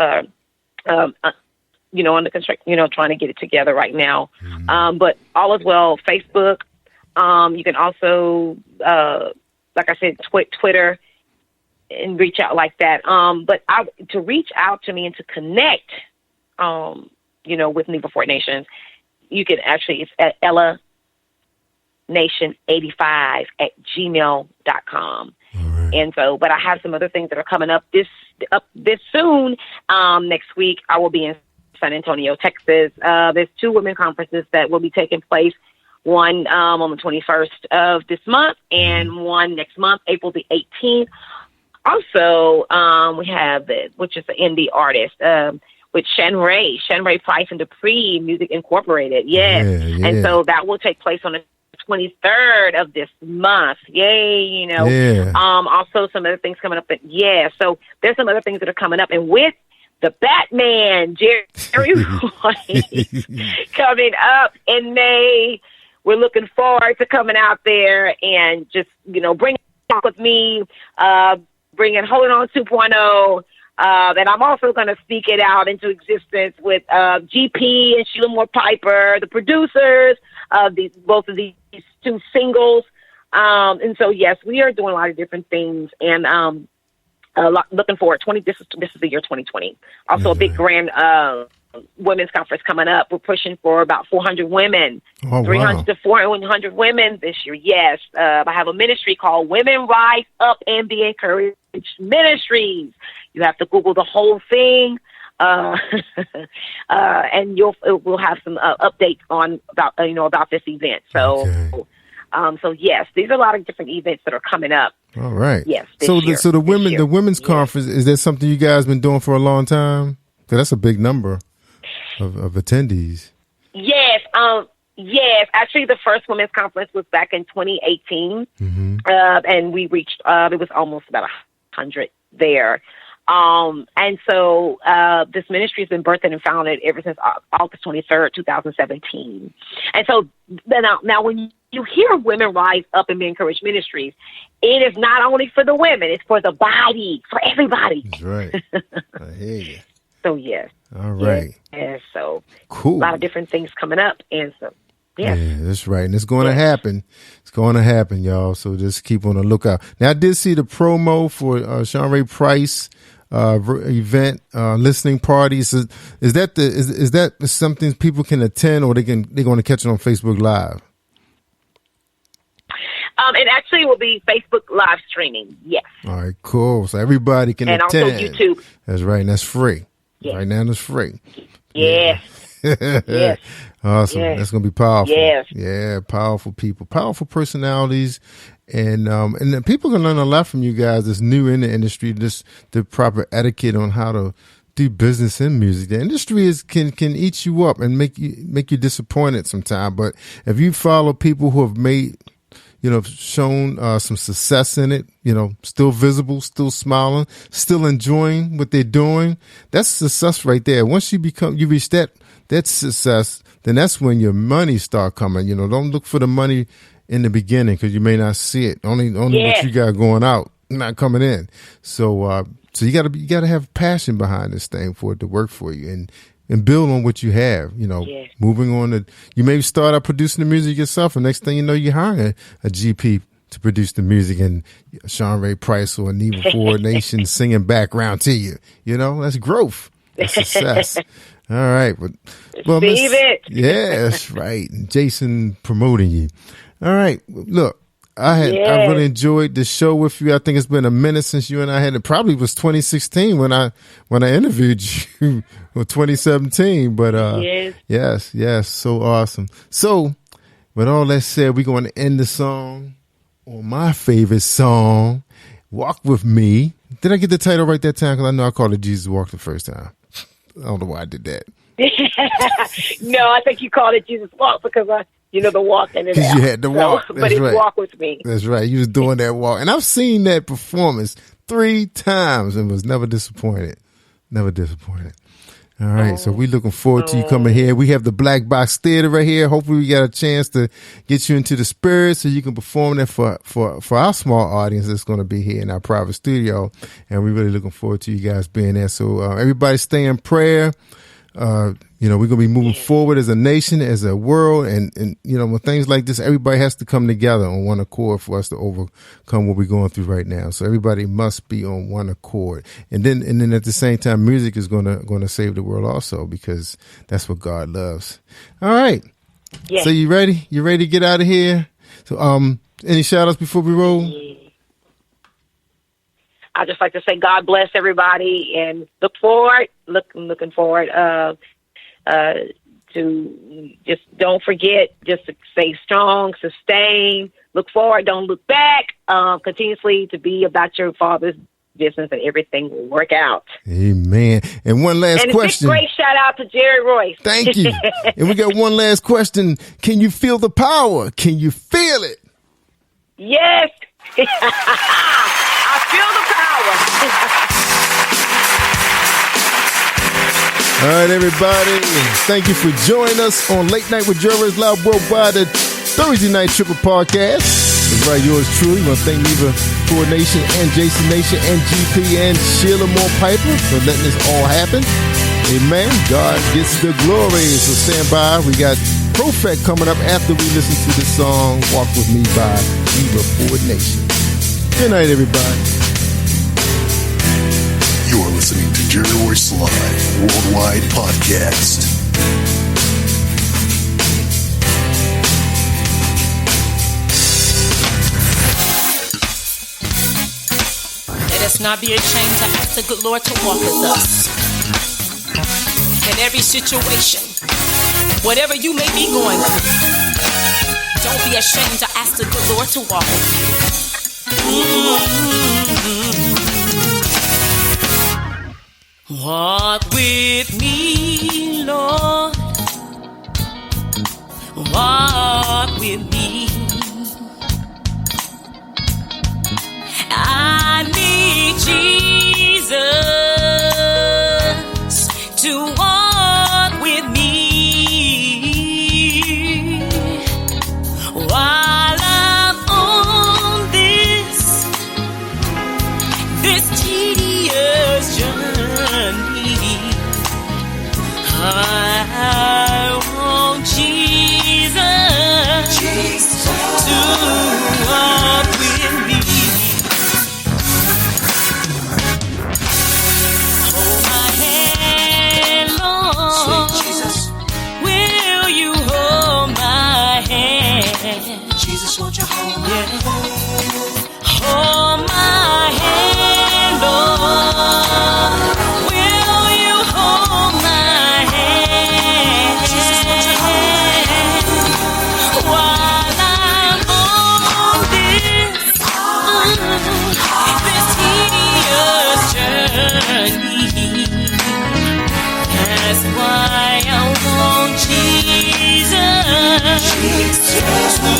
under construction, trying to get it together right now. Mm-hmm. But all is well, Facebook. You can also, like I said, Twitter, and reach out like that. But to reach out to me and to connect, with NEVA Fort Nations, you can actually, it's at ellenation85@gmail.com. Right. And so, but I have some other things that are coming up this soon. Next week, I will be in San Antonio, Texas. There's 2 women conferences that will be taking place. One on the 21st of this month, and one next month, April the 18th. Also, we have which is an indie artist, with Shen Ray Price and Dupree Music Incorporated. Yes. Yeah. And so that will take place on the 23rd of this month. Yay, Yeah. Also some other things coming up. So there's some other things that are coming up. And with the Batman, Jerry Royce, coming up in May, we're looking forward to coming out there and just, bringing Walk With Me, bringing Holding On 2.0. And I'm also going to speak it out into existence with GP and Sheila Moore Piper, the producers of both of these two singles. And so, yes, we are doing a lot of different things, and looking forward. This is the year 2020. Also, a big grand women's conference coming up. We're pushing for about 400 women, 300 to 400 women this year. Yes, I have a ministry called Women Rise Up and Be Encouraged Ministries. You have to Google the whole thing, and we'll have some updates about this event. So. Okay. So yes, these are a lot of different events that are coming up. All right. Yes. So the women's conference, is that something you guys been doing for a long time? Because that's a big number of attendees. Yes. Yes. Actually, the first women's conference was back in 2018, and we reached. It was almost about 100 there. And so this ministry has been birthed and founded ever since August 23rd, 2017. And so now when you hear Women Rise Up and Be Encouraged Ministries, it is not only for the women, it's for the body, for everybody. That's right. I hear you. So, yes. All right. Yes. So, cool. A lot of different things coming up. And so, yeah, that's right. And it's going to happen. It's going to happen, y'all. So just keep on the lookout. Now, I did see the promo for Sean Ray Price event, listening parties. Is that something people can attend, or they're going to catch it on Facebook Live? It actually will be Facebook live streaming. Yes. All right, cool. So everybody can attend. And also YouTube. That's right. And that's free. Yes. Right now, it's free. Yes. Yes. Awesome. Yes. That's going to be powerful. Yes. Yeah, powerful people, powerful personalities. And then people can learn a lot from you guys that's new in the industry, just the proper etiquette on how to do business in music. The industry can eat you up and make you disappointed sometimes. But if you follow people who have made, shown some success in it, still visible, still smiling, still enjoying what they're doing, that's success right there. Once you reach that success, then that's when your money start coming. Don't look for the money in the beginning, because you may not see it. Only what you got going out, not coming in. So you gotta have passion behind this thing for it to work for you, and build on what you have. Moving on you may start out producing the music yourself, and next thing you know, you're hiring a GP to produce the music, and Sean Ray Price or NEVA Ford Nation singing background to you. That's growth. That's success. All right, Receive it. Yeah, that's right. And Jason promoting you. All right, look, I really enjoyed the show with you. I think it's been a minute since you and I had it. Probably was 2016 when I interviewed you, or 2017. But yes, so awesome. So, with all that said, we're going to end the song on my favorite song, "Walk With Me." Did I get the title right that time? Because I know I called it "Jesus Walk" the first time. I don't know why I did that. No, I think you called it "Jesus Walk" because the walk in and out. You had to walk. So, but it's right. Walk With Me. That's right. You was doing that walk. And I've seen that performance 3 times and was never disappointed. Never disappointed. All right. So we're looking forward to you coming here. We have the Black Box Theater right here. Hopefully we got a chance to get you into the spirit so you can perform that for our small audience that's going to be here in our private studio. And we're really looking forward to you guys being there. So everybody stay in prayer. We're going to be moving forward as a nation, as a world. And when things like this, everybody has to come together on one accord for us to overcome what we're going through right now. So everybody must be on one accord. And then at the same time, music is going to save the world also, because that's what God loves. All right. Yeah. So you ready? You ready to get out of here? So, any shout outs before we roll? I'd just like to say God bless everybody, and looking forward to just don't forget, just to stay strong, sustain, look forward, don't look back, continuously to be about your Father's business, and everything will work out. Amen. And one last question. A great shout out to Jerry Royce. Thank you. And we got one last question. Can you feel the power? Can you feel it? Yes. I feel the power. All right, everybody. Thank you for joining us on Late Night with Jerry's Loud Worldwide, the Thursday night triple podcast. It's right, yours truly. I want to thank NEVA Ford Nation and Jason Nation and GP and Sheila Moore Piper for letting this all happen. Amen. God gets the glory. So stand by. We got Prophet coming up after we listen to the song Walk With Me by NEVA Ford Nation. Good night, everybody. You're listening to Jerry Royce Live Worldwide Podcast. Let us not be ashamed to ask the good Lord to walk with us in every situation, whatever you may be going through. Don't be ashamed to ask the good Lord to walk with you. Walk with me, Lord. Walk with me. I need Jesus to walk with me while I'm on this tedious journey. I want Jesus to walk with me. Hold my hand, Lord. Sweet Jesus. Will you hold my hand? Jesus, won't you hold my hand? Hold my hand, Lord. Will you hold my hand? Jesus, won't you hold my hand? While I'm on this tedious journey. That's why I want Jesus to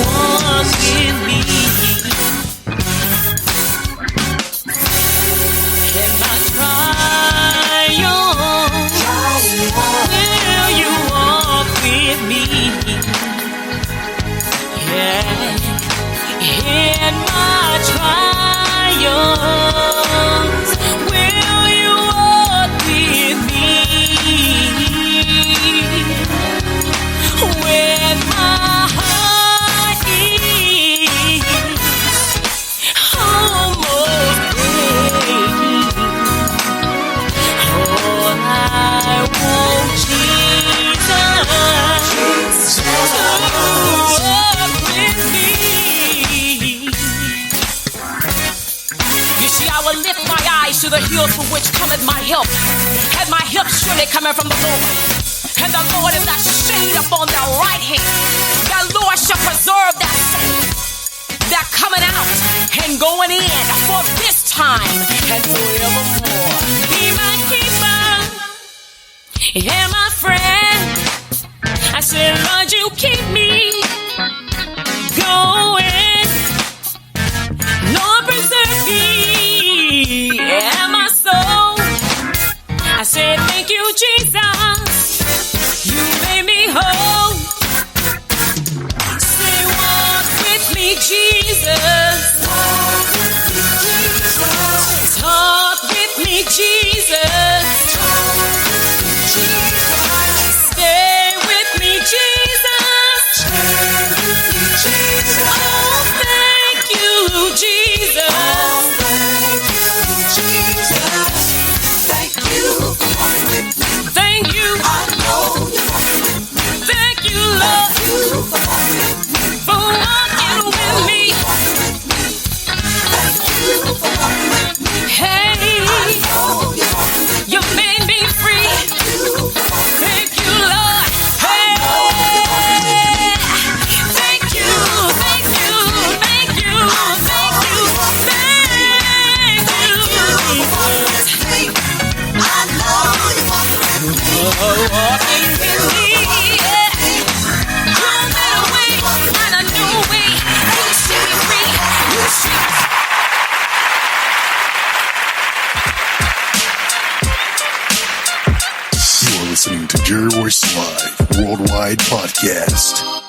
walk with me. In my trials, will you walk with me? Yeah. In my trials, will you walk with me? When my heart is almost breaking, oh, I want Jesus to walk with me. You see, I will lift my eyes to the hills from which cometh my help, and my help surely coming from the Lord. And the Lord is that shade upon their right hand. The Lord shall preserve that soul, that coming out and going in for this time and forevermore. Be my keeper and my friend. I said, Lord, you keep me going. Lord, preserve me and my soul. I said, thank you, Jesus. You made me whole. Say, walk with me, Jesus. Talk with me, Jesus. Stay with me, Jesus. Oh, thank you, Jesus. Thank you for walking with me. Thank you. I know you're walking with me. Thank you, Lord, Thank you for walking with me. for walking with me. Thank you for walking with me. Hey, I know you're walking with me. you made me free. Thank you, Lord. Hey, thank you, thank you, thank you, thank you, thank you, Jesus. I know you're walking with me. Walking with me, yeah. You made a way and a new way. You set me free. You set You are listening to Jerry Royce Live Worldwide Podcast.